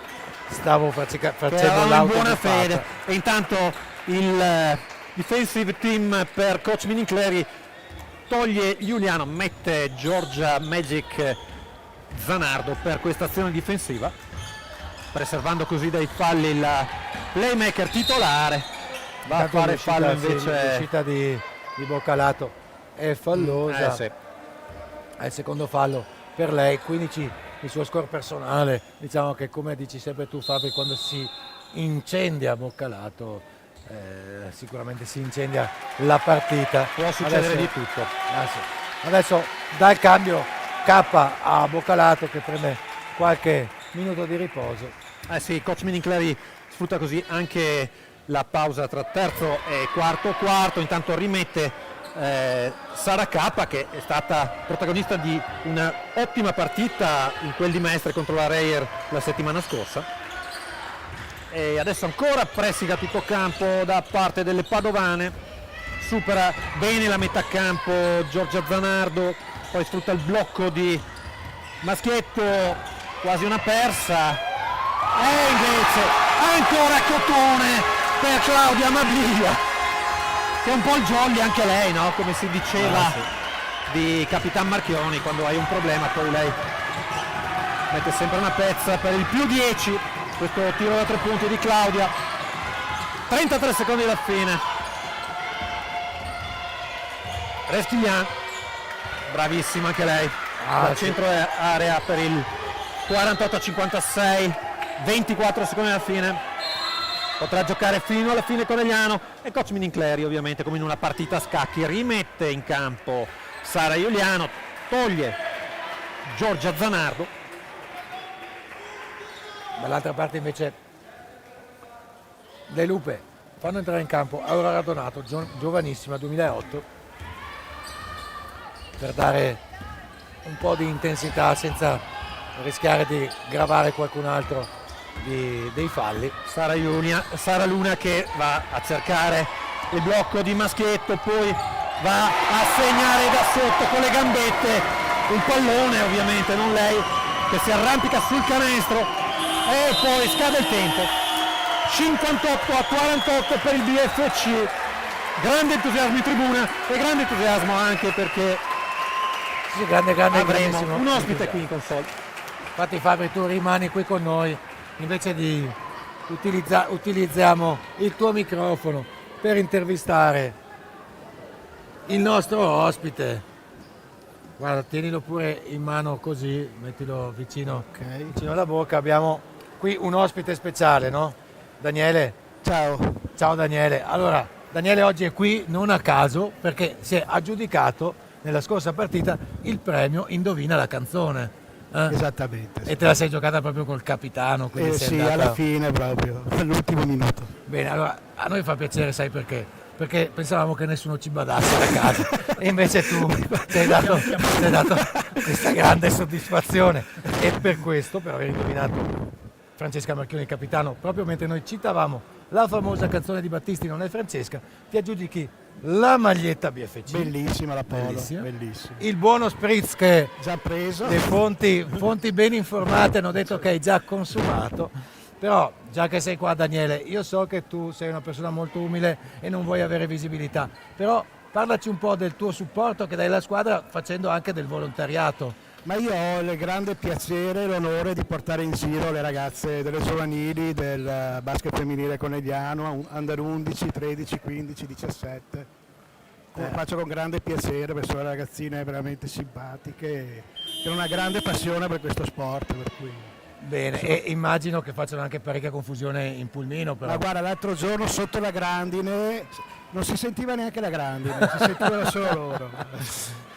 facendo in l'autogufata. buona fede. E intanto il defensive team per coach Minincleri toglie Giuliano, mette Giorgia Magic Zanardo per questa azione difensiva, preservando così dai falli il playmaker titolare. Va a fare fallo invece l'uscita di Boccalato è fallosa. Sì. È il secondo fallo per lei, 15 il suo score personale. Diciamo che, come dici sempre tu Fabio, quando si incendia Boccalato sicuramente si incendia la partita. Può succedere Adesso- di tutto. sì. Adesso dà il cambio K a Boccalato che prende qualche minuto di riposo. Eh sì, coach Minincleri sfrutta così anche la pausa tra terzo e quarto, intanto rimette Sara K, che è stata protagonista di un'ottima partita in quel di Mestre contro la Reyer la settimana scorsa. E adesso ancora pressiga tutto campo da parte delle padovane, supera bene la metà campo Giorgia Zanardo, poi sfrutta il blocco di Maschietto, quasi una persa, e invece ancora Cotone per Claudia Mablia, che è un po' il jolly anche lei, no? Come si diceva di Capitan Marchioni, quando hai un problema poi lei mette sempre una pezza per il +10. Questo tiro da 3 punti di Claudia, 33 secondi alla fine. Reschiglian, bravissima anche lei, al centro area per il 48-56, 24 secondi alla fine. Potrà giocare fino alla fine Conegliano, e coach Minincleri ovviamente, come in una partita a scacchi, rimette in campo Sara Iuliano, toglie Giorgia Zanardo. Dall'altra parte invece le Lupe fanno entrare in campo Aurora Donato, giovanissima, 2008, per dare un po' di intensità senza rischiare di gravare qualcun altro dei falli. Sara Luna che va a cercare il blocco di Maschietto, poi va a segnare da sotto con le gambette il pallone, ovviamente non lei, che si arrampica sul canestro, e poi scade il tempo. 58-48 per il BFC. Grande entusiasmo in tribuna e grande entusiasmo anche perché Sì, grande, avremo grandissimo un ospite entusiasmo. qui in console. Infatti Fabio, tu rimani qui con noi, invece di utilizziamo il tuo microfono per intervistare il nostro ospite. Guarda, tienilo pure in mano così, mettilo vicino alla bocca. Abbiamo qui un ospite speciale, no? Daniele. Ciao Daniele. Allora, Daniele oggi è qui non a caso, perché si è aggiudicato nella scorsa partita il premio Indovina la canzone. Esattamente. E te la sei giocata proprio col capitano, quindi sei Sì, andata... alla fine proprio, all'ultimo minuto. Bene, allora a noi fa piacere, sai perché? Perché pensavamo che nessuno ci badasse da casa e invece tu ci hai dato questa grande soddisfazione, e per questo, per aver indovinato Francesca Marchioni il capitano, proprio mentre noi citavamo la famosa canzone di Battisti Non è Francesca, ti aggiudichi la maglietta BFC. Bellissima la polo, Bellissima. bellissima. Il buono spritz che Già preso. le fonti ben informate hanno detto che hai già consumato. Però, già che sei qua Daniele, io so che tu sei una persona molto umile e non vuoi avere visibilità, però parlaci un po' del tuo supporto che dai alla squadra facendo anche del volontariato. Ma io ho il grande piacere e l'onore di portare in giro le ragazze delle giovanili del basket femminile conegliano, under 11, 13, 15, 17. Lo faccio con grande piacere perché sono ragazzine veramente simpatiche che hanno una grande passione per questo sport. Per cui... Bene, e immagino che facciano anche parecchia confusione in pulmino, però. Ma guarda, l'altro giorno sotto la grandine non si sentiva neanche la grandine, si sentivano solo loro.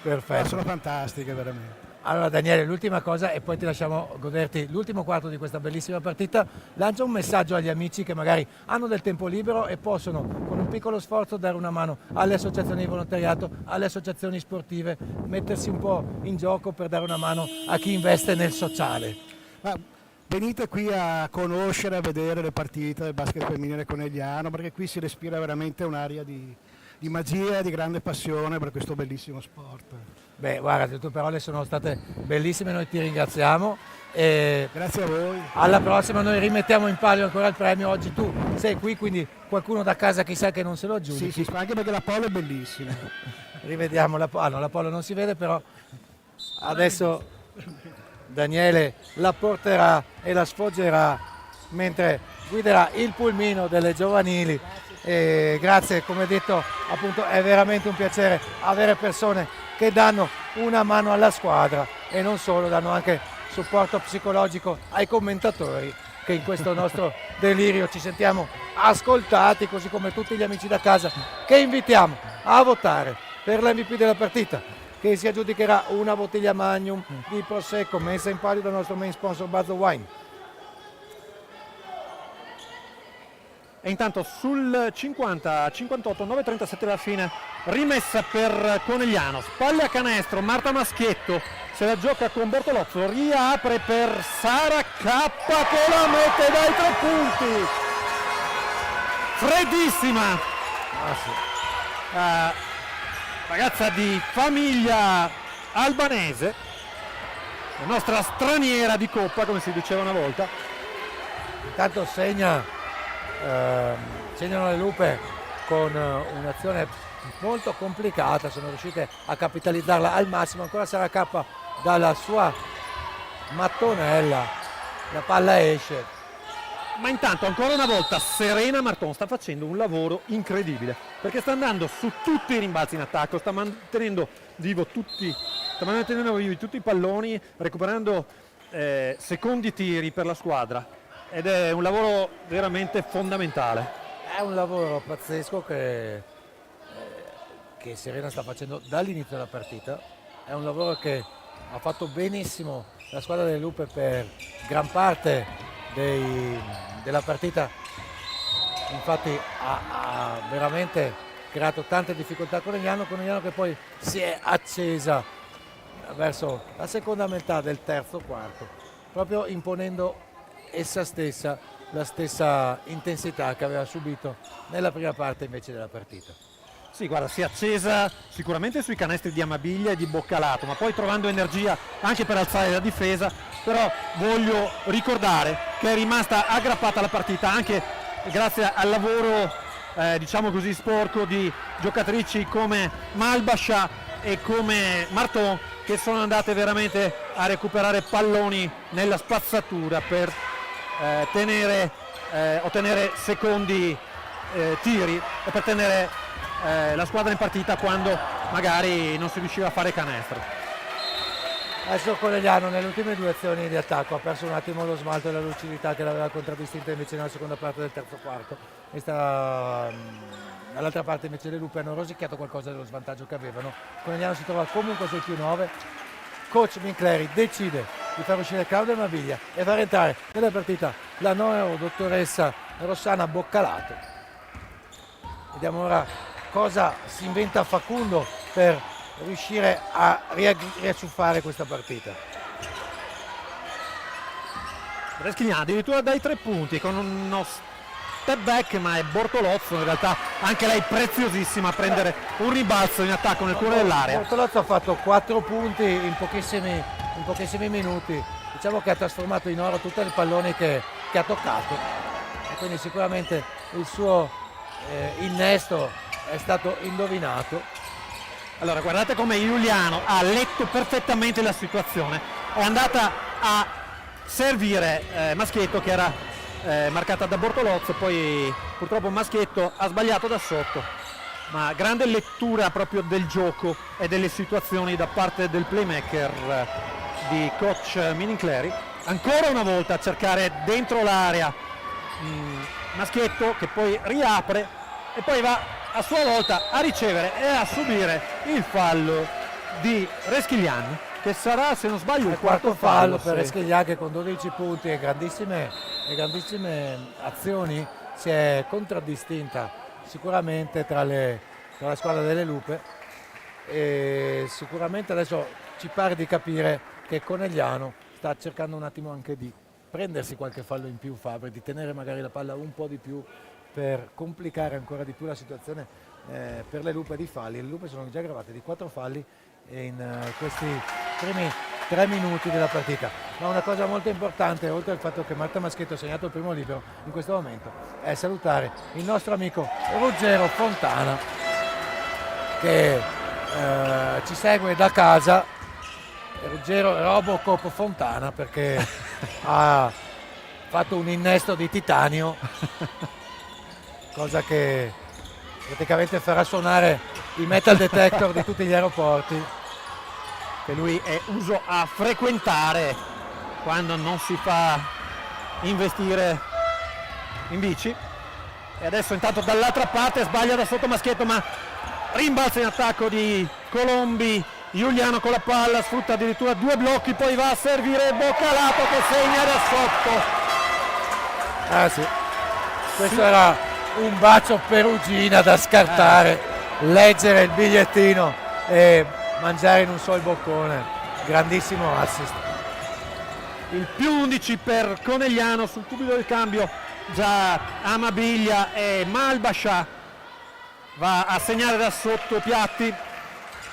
Perfetto. Sono fantastiche veramente. Allora Daniele, l'ultima cosa e poi ti lasciamo goderti l'ultimo quarto di questa bellissima partita. Lancia un messaggio agli amici che magari hanno del tempo libero e possono con un piccolo sforzo dare una mano alle associazioni di volontariato, alle associazioni sportive, mettersi un po' in gioco per dare una mano a chi investe nel sociale. Ma venite qui a conoscere, a vedere le partite del basket femminile conegliano, perché qui si respira veramente un'aria di magia e di grande passione per questo bellissimo sport. Beh, guarda, le tue parole sono state bellissime, noi ti ringraziamo. E Grazie a voi. alla prossima, noi rimettiamo in palio ancora il premio. Oggi tu sei qui, quindi qualcuno da casa chissà che non se lo aggiudichi. Sì, anche perché la polo è bellissima. Rivediamo la polo. La polo non si vede, però adesso Daniele la porterà e la sfoggerà mentre guiderà il pulmino delle giovanili e grazie, come detto, appunto è veramente un piacere avere persone che danno una mano alla squadra e non solo, danno anche supporto psicologico ai commentatori, che in questo nostro delirio ci sentiamo ascoltati, così come tutti gli amici da casa che invitiamo a votare per l'MVP della partita, che si aggiudicherà una bottiglia Magnum di Prosecco messa in palio dal nostro main sponsor Buzzo Wine. E intanto sul 50-58, 9:37 alla fine, rimessa per Conegliano, spalle a canestro, Marta Maschietto se la gioca con Bortolozzo, riapre per Sara K che la mette dai 3 punti, freddissima, ragazza di famiglia albanese, la nostra straniera di coppa come si diceva una volta. Intanto segnano le Lupe con un'azione molto complicata, sono riuscite a capitalizzarla al massimo, ancora Sara K dalla sua mattonella, la palla esce. Ma intanto ancora una volta Serena Marton sta facendo un lavoro incredibile, perché sta andando su tutti i rimbalzi in attacco, sta mantenendo vivi tutti i palloni, recuperando secondi tiri per la squadra, ed è un lavoro veramente fondamentale. È un lavoro pazzesco che Serena sta facendo dall'inizio della partita, è un lavoro che ha fatto benissimo la squadra delle Lupe per gran parte della partita, infatti ha veramente creato tante difficoltà con Conegliano che poi si è accesa verso la seconda metà del terzo quarto, proprio imponendo essa stessa la stessa intensità che aveva subito nella prima parte invece della partita. Sì, guarda, si è accesa sicuramente sui canestri di Amabiglia e di Boccalato, ma poi trovando energia anche per alzare la difesa. Però voglio ricordare che è rimasta aggrappata alla partita anche grazie al lavoro diciamo così sporco di giocatrici come Malbascia e come Marton, che sono andate veramente a recuperare palloni nella spazzatura per ottenere secondi tiri e per tenere la squadra in partita quando magari non si riusciva a fare canestro. Adesso Conegliano nelle ultime 2 azioni di attacco ha perso un attimo lo smalto e la lucidità che l'aveva contraddistinta invece nella seconda parte del terzo quarto. Dall'altra parte invece le Lupe hanno rosicchiato qualcosa dello svantaggio che avevano. Conegliano si trova comunque sul +9. Coach Mincleri decide di far uscire Claudia Maviglia e far entrare nella partita la dottoressa Rossana Boccalato. Vediamo ora cosa si inventa Facundo per riuscire a riacciuffare questa partita. Reschiliano addirittura dai 3 punti con uno step back, ma è Bortolozzo in realtà anche lei preziosissima a prendere un rimbalzo in attacco nel cuore dell'area. Bortolozzo ha fatto 4 punti in pochissimi minuti, diciamo che ha trasformato in oro tutti i palloni che ha toccato, e quindi sicuramente il suo innesto è stato indovinato. Allora guardate come Giuliano ha letto perfettamente la situazione, è andata a servire Maschietto che era marcata da Bortolozzo, poi purtroppo Maschietto ha sbagliato da sotto, ma grande lettura proprio del gioco e delle situazioni da parte del playmaker di coach Minincleri. Ancora una volta a cercare dentro l'area Maschietto, che poi riapre e poi va a sua volta a ricevere e a subire il fallo di Reschigliani, che sarà, se non sbaglio, il quarto fallo per Reschigliani, che con 12 punti e grandissime azioni si è contraddistinta sicuramente tra la squadra delle Lupe, e sicuramente adesso ci pare di capire che Conegliano sta cercando un attimo anche di prendersi qualche fallo in più, Fabri, di tenere magari la palla un po' di più per complicare ancora di più la situazione per le Lupe di falli. Le Lupe sono già gravate di 4 falli in questi primi 3 minuti della partita. Ma una cosa molto importante, oltre al fatto che Marta Maschietto ha segnato il primo libero in questo momento, è salutare il nostro amico Ruggero Fontana, che ci segue da casa. Ruggero Robocop Fontana, perché ha fatto un innesto di titanio cosa che praticamente farà suonare i metal detector di tutti gli aeroporti. Che lui è uso a frequentare quando non si fa investire in bici. E adesso intanto dall'altra parte sbaglia da sotto Maschietto, ma rimbalza in attacco di Colombi. Giuliano con la palla sfrutta addirittura 2 blocchi, poi va a servire Boccalato che segna da sotto. Ah sì, questo era un bacio perugina da scartare, leggere il bigliettino e mangiare in un sol boccone. Grandissimo assist. Il più 11 per Conegliano sul cubico del cambio. Già Amabiglia e Malbascià va a segnare da sotto Piatti.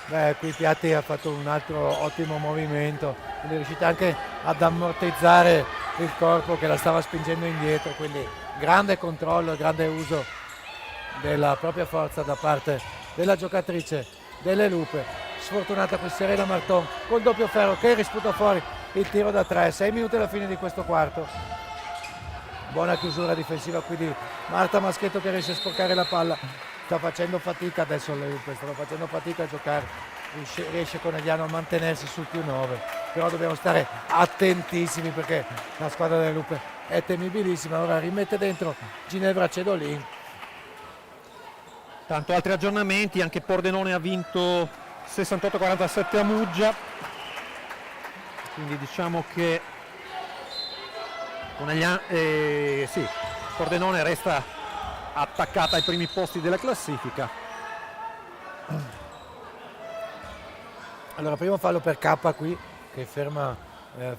Beh, qui Piatti ha fatto un altro ottimo movimento, quindi è riuscito anche ad ammortizzare il corpo che la stava spingendo indietro, quindi grande controllo e grande uso della propria forza da parte della giocatrice delle Lupe. Sfortunata qui Serena Marton col doppio ferro che risputa fuori il tiro da 3, 6 minuti alla fine di questo quarto. Buona chiusura difensiva qui di Marta Maschietto che riesce a sporcare la palla. Sta facendo fatica adesso le Lupe, stanno facendo fatica a giocare, riesce Conegliano a mantenersi sul più 9, però dobbiamo stare attentissimi perché la squadra delle Lupe è temibilissima. Ora rimette dentro Ginevra Cedolin. Tanto altri aggiornamenti, anche Pordenone ha vinto 68-47 a Muggia, quindi diciamo che Pordenone resta attaccata ai primi posti della classifica. Allora, primo fallo per K qui che ferma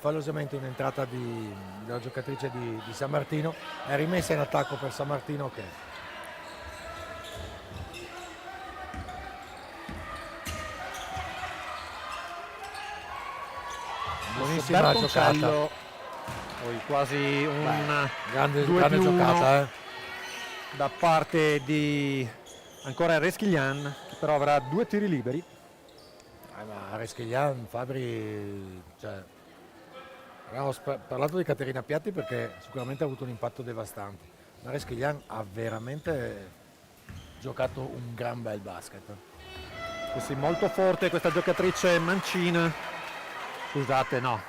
fallosamente un'entrata della giocatrice di San Martino. È rimessa in attacco per San Martino che buonissima giocata, poi quasi un grande 2+1 giocata da parte di ancora Reschiglian, che però avrà 2 tiri liberi. ma Reschiglian, Fabri, cioè, abbiamo parlato di Caterina Piatti perché sicuramente ha avuto un impatto devastante, ma Reschiglian ha veramente giocato un gran bel basket. Sì, molto forte questa giocatrice mancina. Scusate, no,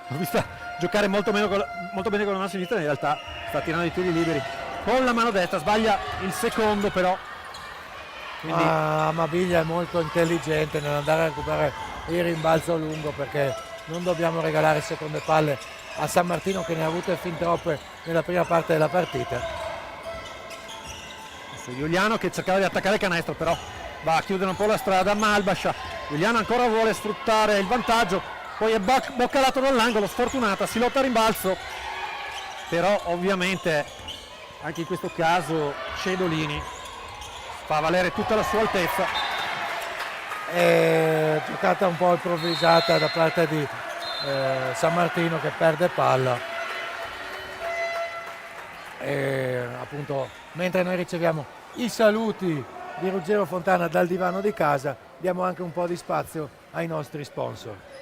l'ho vista giocare molto bene con la mano sinistra, in realtà sta tirando i tiri liberi con la mano destra, sbaglia il secondo però. Quindi... Amabiglia è molto intelligente nell'andare a recuperare il rimbalzo lungo, perché non dobbiamo regalare seconde palle a San Martino che ne ha avute fin troppe nella prima parte della partita. Giuliano che cercava di attaccare il canestro, però va a chiudere un po' la strada. Malbascia, Giuliano ancora vuole sfruttare il vantaggio, poi è boccalato dall'angolo, sfortunata, si lotta a rimbalzo, però ovviamente anche in questo caso Cedolini fa valere tutta la sua altezza. È giocata un po' improvvisata da parte di San Martino che perde palla, e appunto mentre noi riceviamo i saluti di Ruggero Fontana dal divano di casa diamo anche un po' di spazio ai nostri sponsor.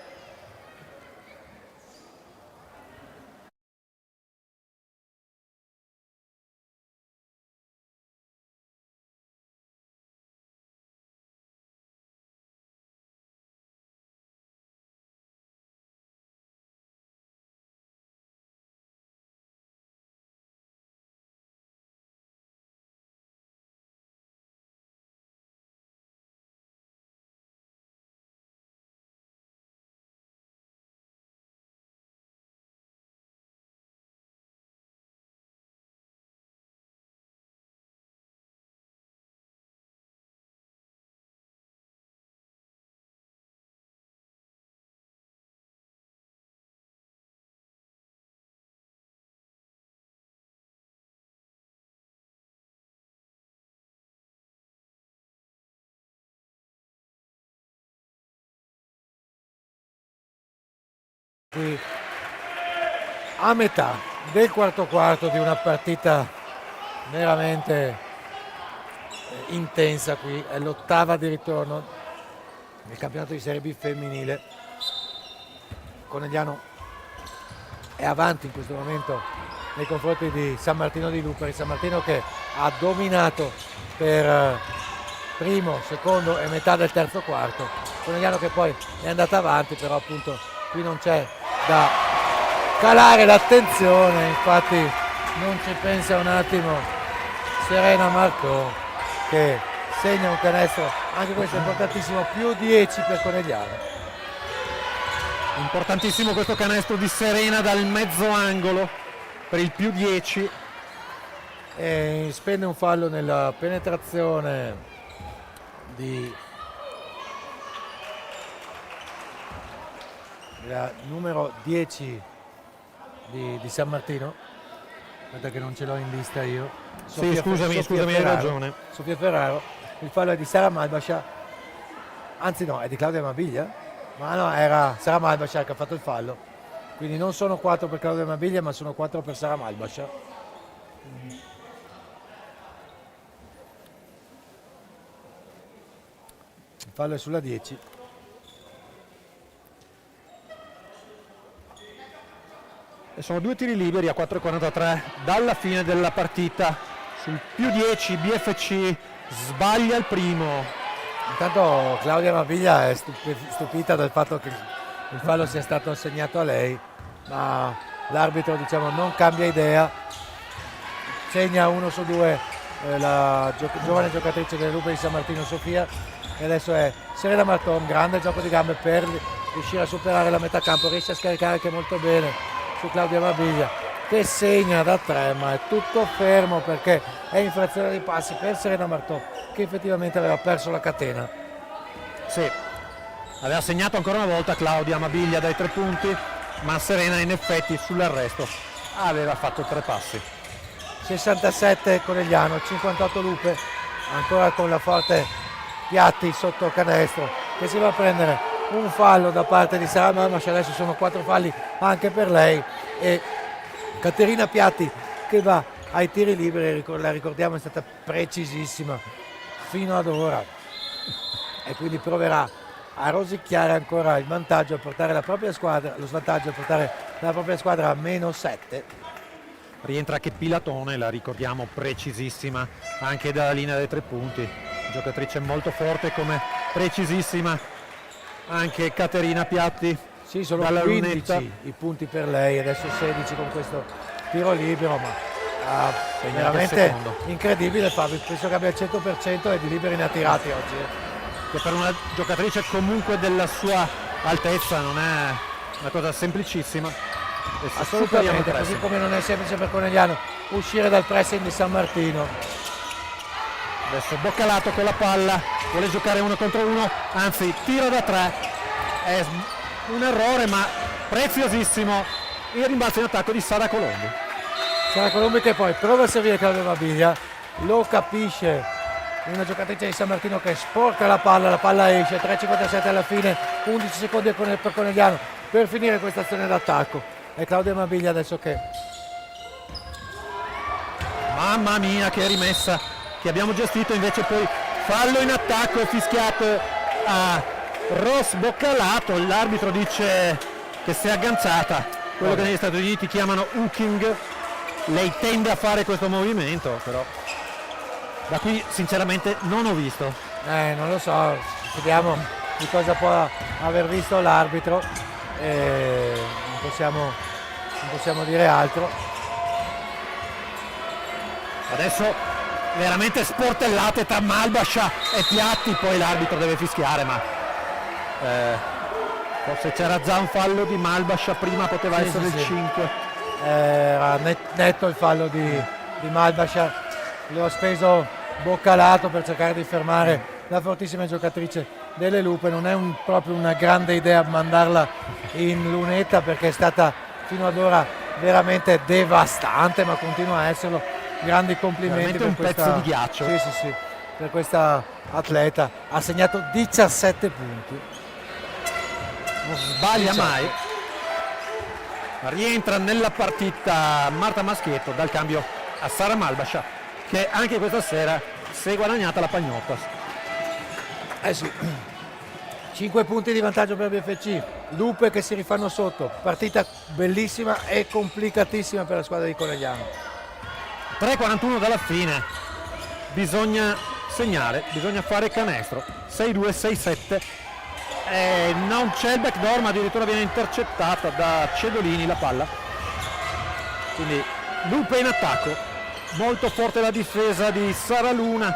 Qui a metà del quarto quarto di una partita veramente intensa, qui è l'ottava di ritorno nel campionato di Serie B femminile. Conegliano è avanti in questo momento nei confronti di San Martino di Luperi, San Martino che ha dominato per primo, secondo e metà del terzo quarto. Conegliano che poi è andata avanti, però appunto qui non c'è da calare l'attenzione, infatti non ci pensa un attimo Serena Marcon che segna un canestro, anche questo è importantissimo, più 10 per Conegliano. Importantissimo questo canestro di Serena dal mezzo angolo per il più 10. E spende un fallo nella penetrazione di la numero 10 di San Martino. Aspetta che non ce l'ho in lista io. Sì, scusami, hai ragione. Sofia Ferraro. Il fallo è di Sara Malbascia, anzi no, è di Claudia Mabiglia, ma no, era Sara Malbascia che ha fatto il fallo. Quindi non sono 4 per Claudia Mabiglia, ma sono 4 per Sara Malbascia. Il fallo è sulla 10. E sono 2 tiri liberi a 4,43 dalla fine della partita. Sul più 10 BFC sbaglia il primo. Intanto Claudia Mabiglia è stupita del fatto che il fallo sia stato assegnato a lei, ma l'arbitro non cambia idea, segna 1 su 2 la giovane giocatrice delle Lupe di San Martino Sofia, e adesso è Serena Marton, grande gioco di gambe per riuscire a superare la metà campo, riesce a scaricare anche molto bene su Claudia Mabiglia che segna da 3, ma è tutto fermo perché è infrazione dei passi per Serena Marton che effettivamente aveva perso la catena. Sì, aveva segnato ancora una volta Claudia Mabiglia dai 3 punti, ma Serena in effetti sull'arresto aveva fatto 3 passi. 67 Conegliano, 58 Lupe, ancora con la forte Piatti sotto canestro che si va a prendere un fallo da parte di Sara Malbascia. Adesso sono 4 falli anche per lei, e Caterina Piatti che va ai tiri liberi, la ricordiamo è stata precisissima fino ad ora, e quindi proverà a rosicchiare ancora il vantaggio, a portare la propria squadra, lo svantaggio, a portare la propria squadra a -7. Rientra anche Pilatone, la ricordiamo precisissima anche dalla linea dei 3 punti, giocatrice molto forte come precisissima anche Caterina Piatti. Sì, sono dalla 15 lunetta. i punti per lei, adesso 16 con questo tiro libero, ma Segna veramente il secondo. incredibile Fabio, penso che abbia il 100% e di liberi ne ha tirati oggi. Che per una giocatrice comunque della sua altezza non è una cosa semplicissima. Adesso superiamo il Assolutamente, così pressing. come non è semplice per Conegliano uscire dal pressing di San Martino. Adesso Boccalato con la palla, vuole giocare 1 contro 1, anzi tiro da 3, è un errore ma preziosissimo il rimbalzo in attacco di Sara Colombi. Sara Colombi che poi prova a servire Claudio Mabiglia, lo capisce una giocatrice di San Martino che sporca la palla esce, 3,57 alla fine, 11 secondi per Conegliano per finire questa azione d'attacco. E Claudio Mabiglia adesso che Mamma mia che rimessa che abbiamo gestito, invece poi fallo in attacco e fischiato a Ross Boccalato, l'arbitro dice che si è agganciata, quello che negli Stati Uniti chiamano hooking, lei tende a fare questo movimento, però da qui sinceramente non ho visto. non lo so, vediamo di cosa può aver visto l'arbitro, non possiamo dire altro. Adesso veramente sportellate tra Malbascia e Piatti, poi l'arbitro deve fischiare, ma forse c'era già un fallo di Malbascia prima, poteva Sì, essere sì, il sì. 5. Era netto il fallo di Malbascia, lo ha speso Boccalato per cercare di fermare la fortissima giocatrice delle Lupe. Non è proprio una grande idea mandarla in lunetta perché è stata fino ad ora veramente devastante, ma continua a esserlo. Grandi complimenti Veramente per un questa, pezzo di ghiaccio. sì, per questa atleta, ha segnato 17 punti. Non sbaglia mai. Rientra nella partita Marta Maschietto dal cambio a Sara Malbascia, che anche questa sera si è guadagnata la pagnotta. Sì. 5 punti di vantaggio per BFC, Lupe che si rifanno sotto, partita bellissima e complicatissima per la squadra di Conegliano. 3:41 dalla fine, bisogna segnare, bisogna fare canestro. 6-2, 6-7. Non c'è il backdoor, ma addirittura viene intercettata da Cedolini la palla. Quindi Lupe in attacco, molto forte la difesa di Sara Luna,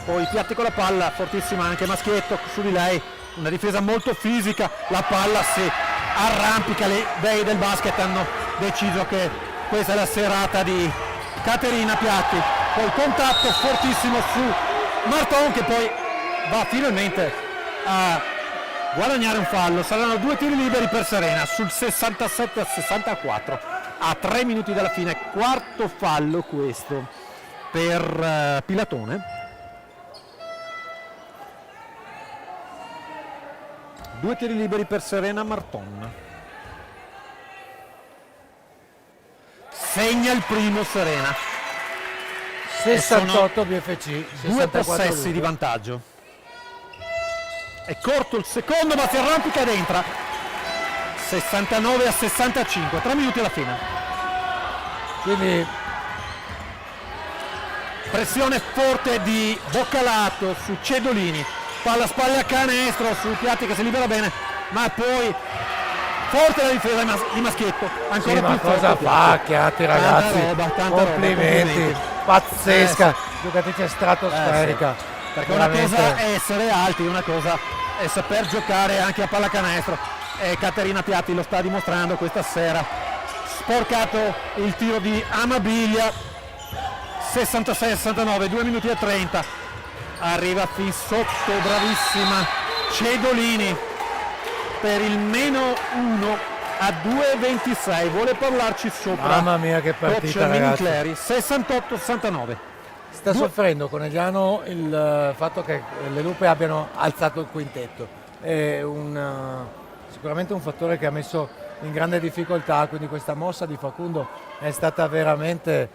poi Piatti con la palla, fortissima anche Maschietto su di lei, una difesa molto fisica, la palla si arrampica, le dei del basket hanno deciso che questa è la serata di Caterina Piatti, poi contatto fortissimo su Marton che poi va finalmente a guadagnare un fallo. Saranno 2 tiri liberi per Serena sul 67-64 a 3 minuti dalla fine, quarto fallo questo per Pilatone. 2 tiri liberi per Serena Marton. Segna il primo Serena. 68 BFC, 2 possessi di vantaggio. È corto il secondo, ma si arrampica ed entra. 69-65, 3 minuti alla fine. Quindi pressione forte di Boccalato su Cedolini, palla spalle a canestro su Piatti che si libera bene, ma poi forte la difesa di Maschietto, ancora sì, più ma cosa forte fa Chiatti, ragazzi? Tanta complimenti, roba, pazzesca, giocatrice stratosferica. Sì. Perché veramente. Una cosa è essere alti, una cosa è saper giocare anche a pallacanestro, e Caterina Piatti lo sta dimostrando questa sera. Sporcato il tiro di Amabilia, 66-69, 2 minuti e 30, arriva fin sotto, bravissima Cedolini per il -1 a 2,26, vuole parlarci sopra. Mamma mia che partita, ragazzi. 68-69. Sta soffrendo Conegliano il fatto che le Lupe abbiano alzato il quintetto, è sicuramente un fattore che ha messo in grande difficoltà, quindi questa mossa di Facundo è stata veramente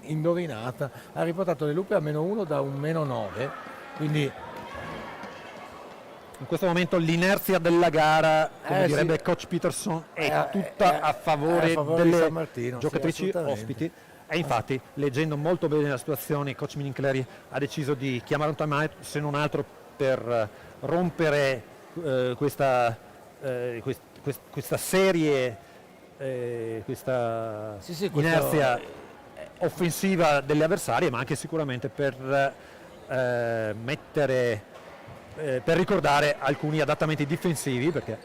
indovinata, ha riportato le Lupe a -1 da un -9, quindi in questo momento l'inerzia della gara, come direbbe sì. Coach Peterson, è tutta a favore delle San Martino, giocatrici sì, ospiti. E infatti, leggendo molto bene la situazione, Coach Minincleri ha deciso di chiamare un timeout, se non altro per rompere questa serie, questa inerzia offensiva delle avversarie, ma anche sicuramente per per ricordare alcuni adattamenti difensivi, perché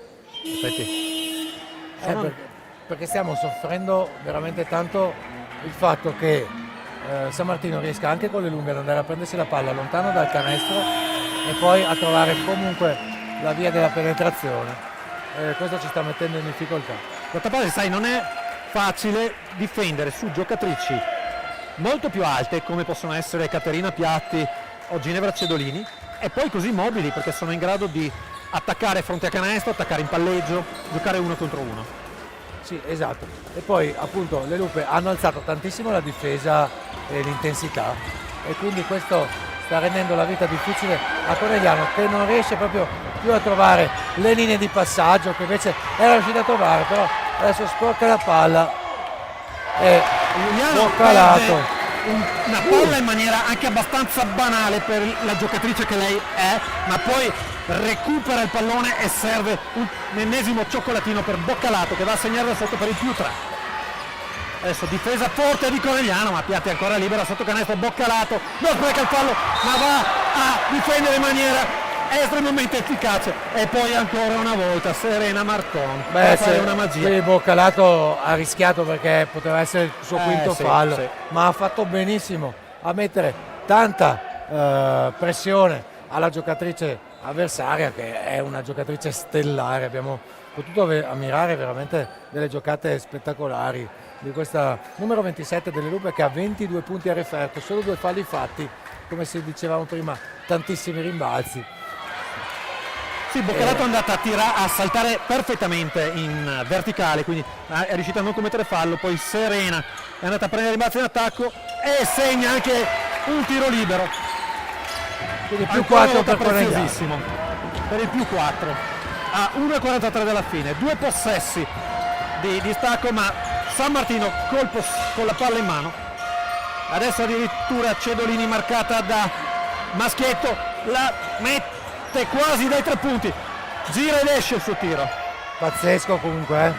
perché stiamo soffrendo veramente tanto il fatto che San Martino riesca anche con le lunghe ad andare a prendersi la palla lontano dal canestro e poi a trovare comunque la via della penetrazione. Questo ci sta mettendo in difficoltà. D'altra parte, sai, non è facile difendere su giocatrici molto più alte come possono essere Caterina Piatti o Ginevra Cedolini, e poi così mobili, perché sono in grado di attaccare fronte a canestro, attaccare in palleggio, giocare 1 contro 1. Sì, esatto. E poi appunto le Lupe hanno alzato tantissimo la difesa e l'intensità, e quindi questo sta rendendo la vita difficile a Conegliano, che non riesce proprio più a trovare le linee di passaggio che invece era riuscito a trovare, però adesso sporca la palla e Boccalato. Una palla in maniera anche abbastanza banale per la giocatrice che lei è, ma poi recupera il pallone e serve un ennesimo cioccolatino per Boccalato, che va a segnare da sotto per il +3. Adesso difesa forte di Conegliano, ma Piatti ancora libera sotto canestro. Boccalato non spreca il fallo, ma va a difendere in maniera estremamente efficace, e poi ancora una volta Serena Marton per fare una magia. Sì, Boccalato ha rischiato perché poteva essere il suo quinto fallo, sì. ma ha fatto benissimo a mettere tanta pressione alla giocatrice avversaria, che è una giocatrice stellare. Abbiamo potuto ammirare veramente delle giocate spettacolari di questa numero 27 delle Lupe, che ha 22 punti a referto, solo 2 falli fatti, come si dicevamo prima, tantissimi rimbalzi. Sì, Boccalato è andata a saltare perfettamente in verticale, quindi è riuscita a non commettere fallo. Poi Serena è andata a prendere rimbalzi in attacco e segna anche un tiro libero. Quindi +4 per preziosissimo per il +4 a 1,43 dalla fine. 2 possessi di distacco, ma San Martino con la palla in mano Adesso addirittura Cedolini marcata da Maschietto, la mette quasi dai 3 punti, gira ed esce il suo tiro. Pazzesco comunque,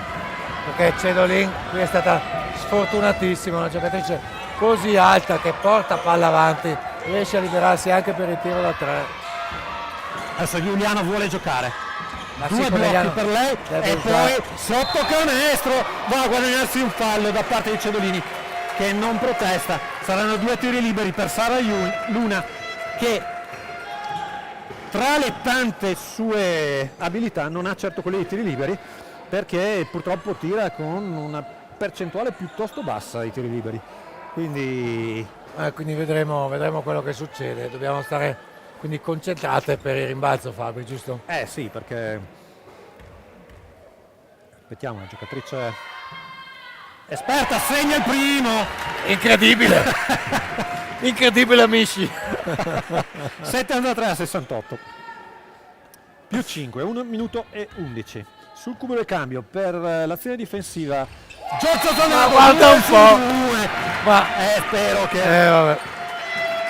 perché Cedolin qui è stata sfortunatissima, una giocatrice così alta che porta palla avanti, riesce a liberarsi anche per il tiro da 3. Adesso Giuliano vuole giocare, Ma 2 sì, blocchi Conegliano per lei deve e usare. poi sotto canestro va a guadagnarsi un fallo da parte di Cedolini che non protesta. Saranno 2 tiri liberi per Sara Luna, che tra le tante sue abilità non ha certo quelle di tiri liberi, perché purtroppo tira con una percentuale piuttosto bassa ai tiri liberi, quindi Vedremo quello che succede, dobbiamo stare quindi concentrate per il rimbalzo, Fabri, giusto? sì, perché aspettiamo, una giocatrice esperta segna il primo. Incredibile! Incredibile amici! 73 a 68 più 5, 1 minuto e 11 sul cubo del cambio per l'azione difensiva. Giorgio Zanardo, Ma guarda un po'. Ma spero che vabbè.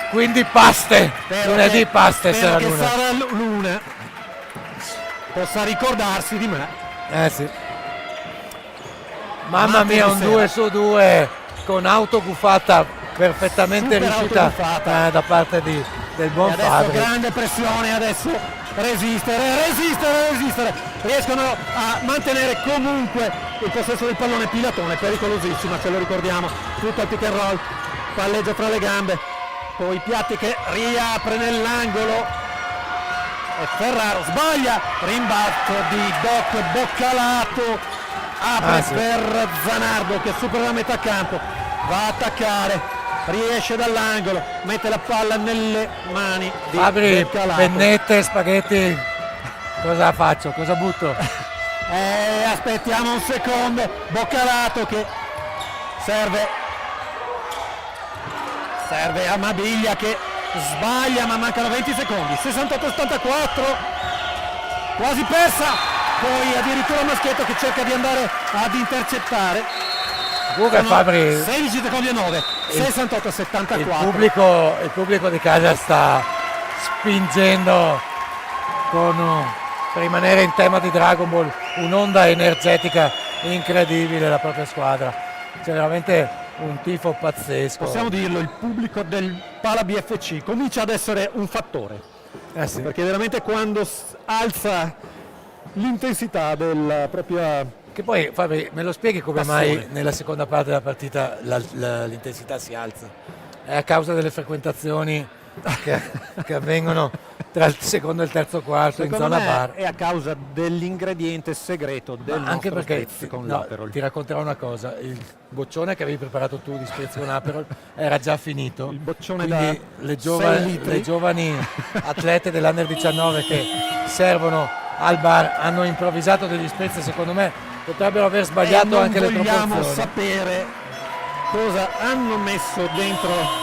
Quindi paste, lunedì paste spero Sara che Luna. Sara Luna possa ricordarsi di me. Sì. Mamma mia, un 2 su 2 con autogufata perfettamente Super riuscita autogufata. da parte del buon E adesso Fabri. grande pressione, adesso resistere, riescono a mantenere comunque il possesso del pallone. Pilatone pericolosissima, ce lo ricordiamo, tutto al pick and roll, palleggio tra le gambe, poi Piatti che riapre nell'angolo e Ferraro sbaglia, rimbalzo di Doc Boccalato, apre Sì. per Zanardo che supera la metà campo, va a attaccare, riesce dall'angolo, mette la palla nelle mani di Fabri, Boccalato. pennette, spaghetti, cosa faccio? Cosa butto? Aspettiamo un secondo, Boccalato che serve a Mabiglia che sbaglia, ma mancano 20 secondi, 68-84, quasi persa, poi addirittura Maschietto che cerca di andare ad intercettare. Comunque Sono Fabri, 16 secondi e 9, 68-74. il pubblico di casa sta spingendo per rimanere in tema di Dragon Ball, un'onda energetica incredibile la propria squadra. C'è veramente un tifo pazzesco. Possiamo dirlo, il pubblico del Pala BFC comincia ad essere un fattore, Sì. perché veramente quando alza l'intensità della propria... Che poi Fabri, me lo spieghi come Passione. mai nella seconda parte della partita l'intensità si alza? È a causa delle frequentazioni che avvengono tra il secondo e il terzo quarto Secondo in zona me bar. è a causa dell'ingrediente segreto del Ma anche nostro perché spritz con no, l'Aperol. ti racconterò una cosa, il boccione che avevi preparato tu di spritz con Aperol era già finito. Il boccione Quindi da 6 litri. le giovani atlete dell'Under 19 che servono al bar hanno improvvisato degli spritz, secondo me potrebbero aver sbagliato anche le vogliamo proporzioni. sapere cosa hanno messo dentro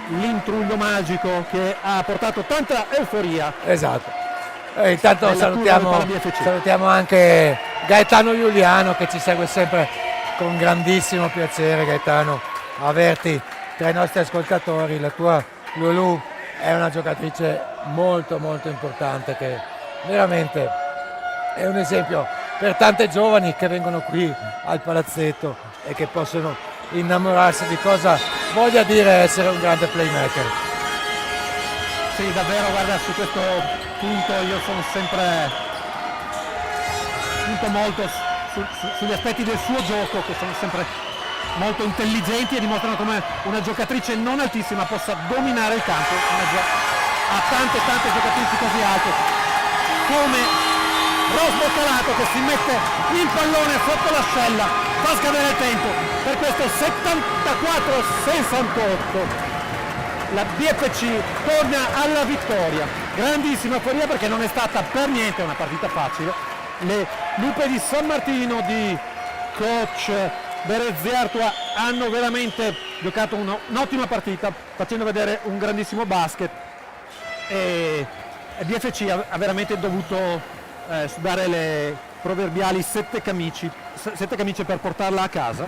l'intruglio magico che ha portato tanta euforia. Esatto. Intanto Nella curva del Pala BFC. salutiamo anche Gaetano Giuliano che ci segue sempre con grandissimo piacere. Gaetano, averti tra i nostri ascoltatori. La tua Lulu è una giocatrice molto molto importante che veramente è un esempio per tante giovani che vengono qui al palazzetto e che possono innamorarsi di cosa voglia dire essere un grande playmaker. Sì, davvero, guarda, su questo punto io sono sempre punto molto sugli aspetti del suo gioco che sono sempre molto intelligenti e dimostrano come una giocatrice non altissima possa dominare il campo in mezzo a tante giocatrici così alte come Ros Boccalato che si mette il pallone sotto l'ascella, fa scadere il tempo per questo 74-68. La BFC torna alla vittoria, grandissima euforia perché non è stata per niente una partita facile. Le Lupe di San Martino di coach Berezzi Artua hanno veramente giocato un'ottima partita facendo vedere un grandissimo basket e BFC ha veramente dovuto sudare le proverbiali 7 camicie per portarla a casa.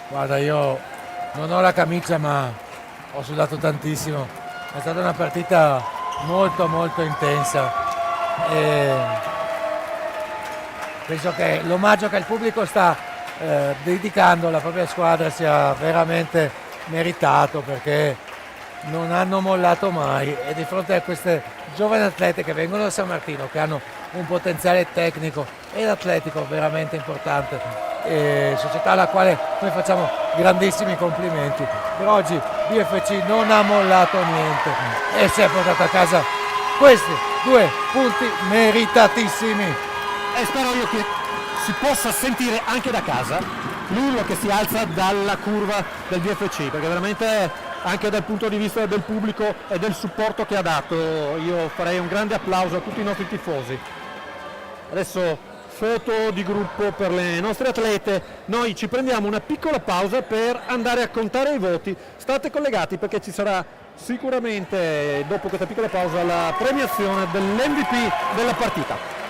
Guarda, io non ho la camicia ma ho sudato tantissimo, è stata una partita molto molto intensa e penso che l'omaggio che il pubblico sta dedicando alla propria squadra sia veramente meritato, perché non hanno mollato mai e di fronte a queste giovani atlete che vengono da San Martino, che hanno un potenziale tecnico ed atletico veramente importante, società alla quale noi facciamo grandissimi complimenti, per oggi BFC non ha mollato niente e si è portato a casa questi 2 punti meritatissimi. E spero io che si possa sentire anche da casa l'urlo che si alza dalla curva del BFC, perché veramente anche dal punto di vista del pubblico e del supporto che ha dato io farei un grande applauso a tutti i nostri tifosi. Adesso foto di gruppo per le nostre atlete, noi ci prendiamo una piccola pausa per andare a contare i voti, state collegati perché ci sarà sicuramente dopo questa piccola pausa la premiazione dell'MVP della partita.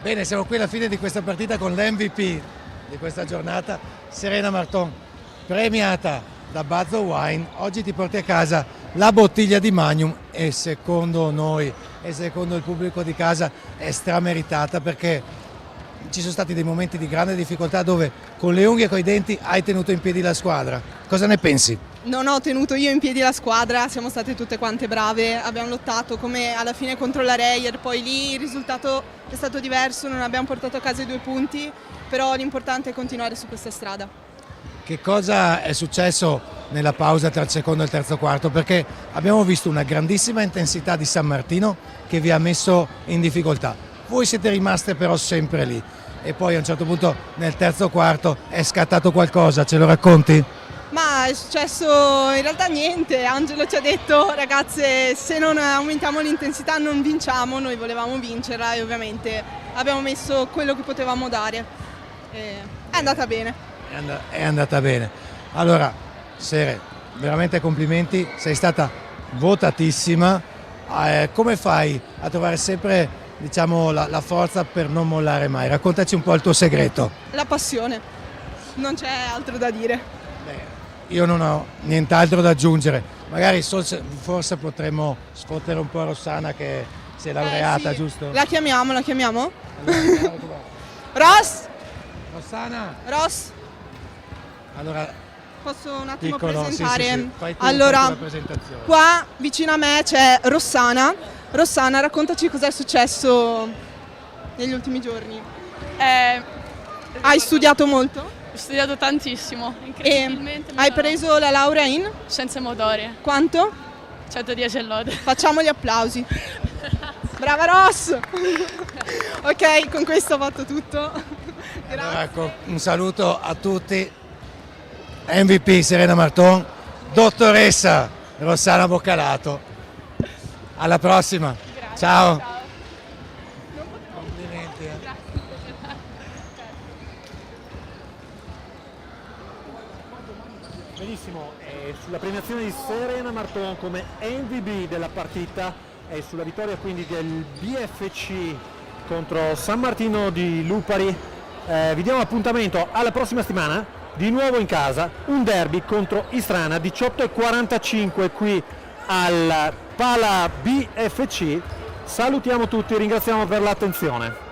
Bene, siamo qui alla fine di questa partita con l'MVP di questa giornata, Serena Marton, premiata da Bazzo Wine. Oggi ti porti a casa la bottiglia di Magnum e secondo noi e secondo il pubblico di casa è strameritata, perché ci sono stati dei momenti di grande difficoltà dove con le unghie e con i denti hai tenuto in piedi la squadra. Cosa ne pensi? Non ho tenuto io in piedi la squadra, siamo state tutte quante brave, abbiamo lottato come alla fine contro la Reyer, poi lì il risultato è stato diverso, non abbiamo portato a casa i 2 punti, però l'importante è continuare su questa strada. Che cosa è successo nella pausa tra il secondo e il terzo quarto? Perché abbiamo visto una grandissima intensità di San Martino che vi ha messo in difficoltà. voi siete rimaste però sempre lì e poi a un certo punto nel terzo quarto è scattato qualcosa, ce lo racconti? Ma è successo in realtà niente, Angelo ci ha detto ragazze se non aumentiamo l'intensità non vinciamo, noi volevamo vincerla e ovviamente abbiamo messo quello che potevamo dare. È andata bene. È andata bene. Allora, Sere, veramente complimenti, sei stata votatissima. Come fai a trovare sempre, diciamo, la forza per non mollare mai? Raccontaci un po' il tuo segreto. La passione, non c'è altro da dire. Io non ho nient'altro da aggiungere, magari forse potremmo sfottere un po' Rossana che si è laureata, Sì. giusto? La chiamiamo? Allora, Ross? Rossana! Ross? Allora, Posso un attimo piccolo, presentare? sì. Fai tu Allora, la presentazione. qua vicino a me c'è Rossana. Rossana, raccontaci cos'è successo negli ultimi giorni. Hai studiato molto? Ho studiato tantissimo, E incredibilmente. hai preso la laurea in? Scienze motorie, Quanto? 110 lode. Facciamo gli applausi. Brava Ross! Ok, con questo ho fatto tutto. Grazie. Allora, ecco, un saluto a tutti. MVP Serena Marton, dottoressa Rossana Boccalato. Alla prossima. Ciao. Complimenti. Benissimo, sulla premiazione di Serena Marton come MVP della partita e sulla vittoria quindi del BFC contro San Martino di Lupari, vi diamo appuntamento alla prossima settimana, di nuovo in casa, un derby contro Istrana, 18:45 qui al Pala BFC. Salutiamo tutti, ringraziamo per l'attenzione.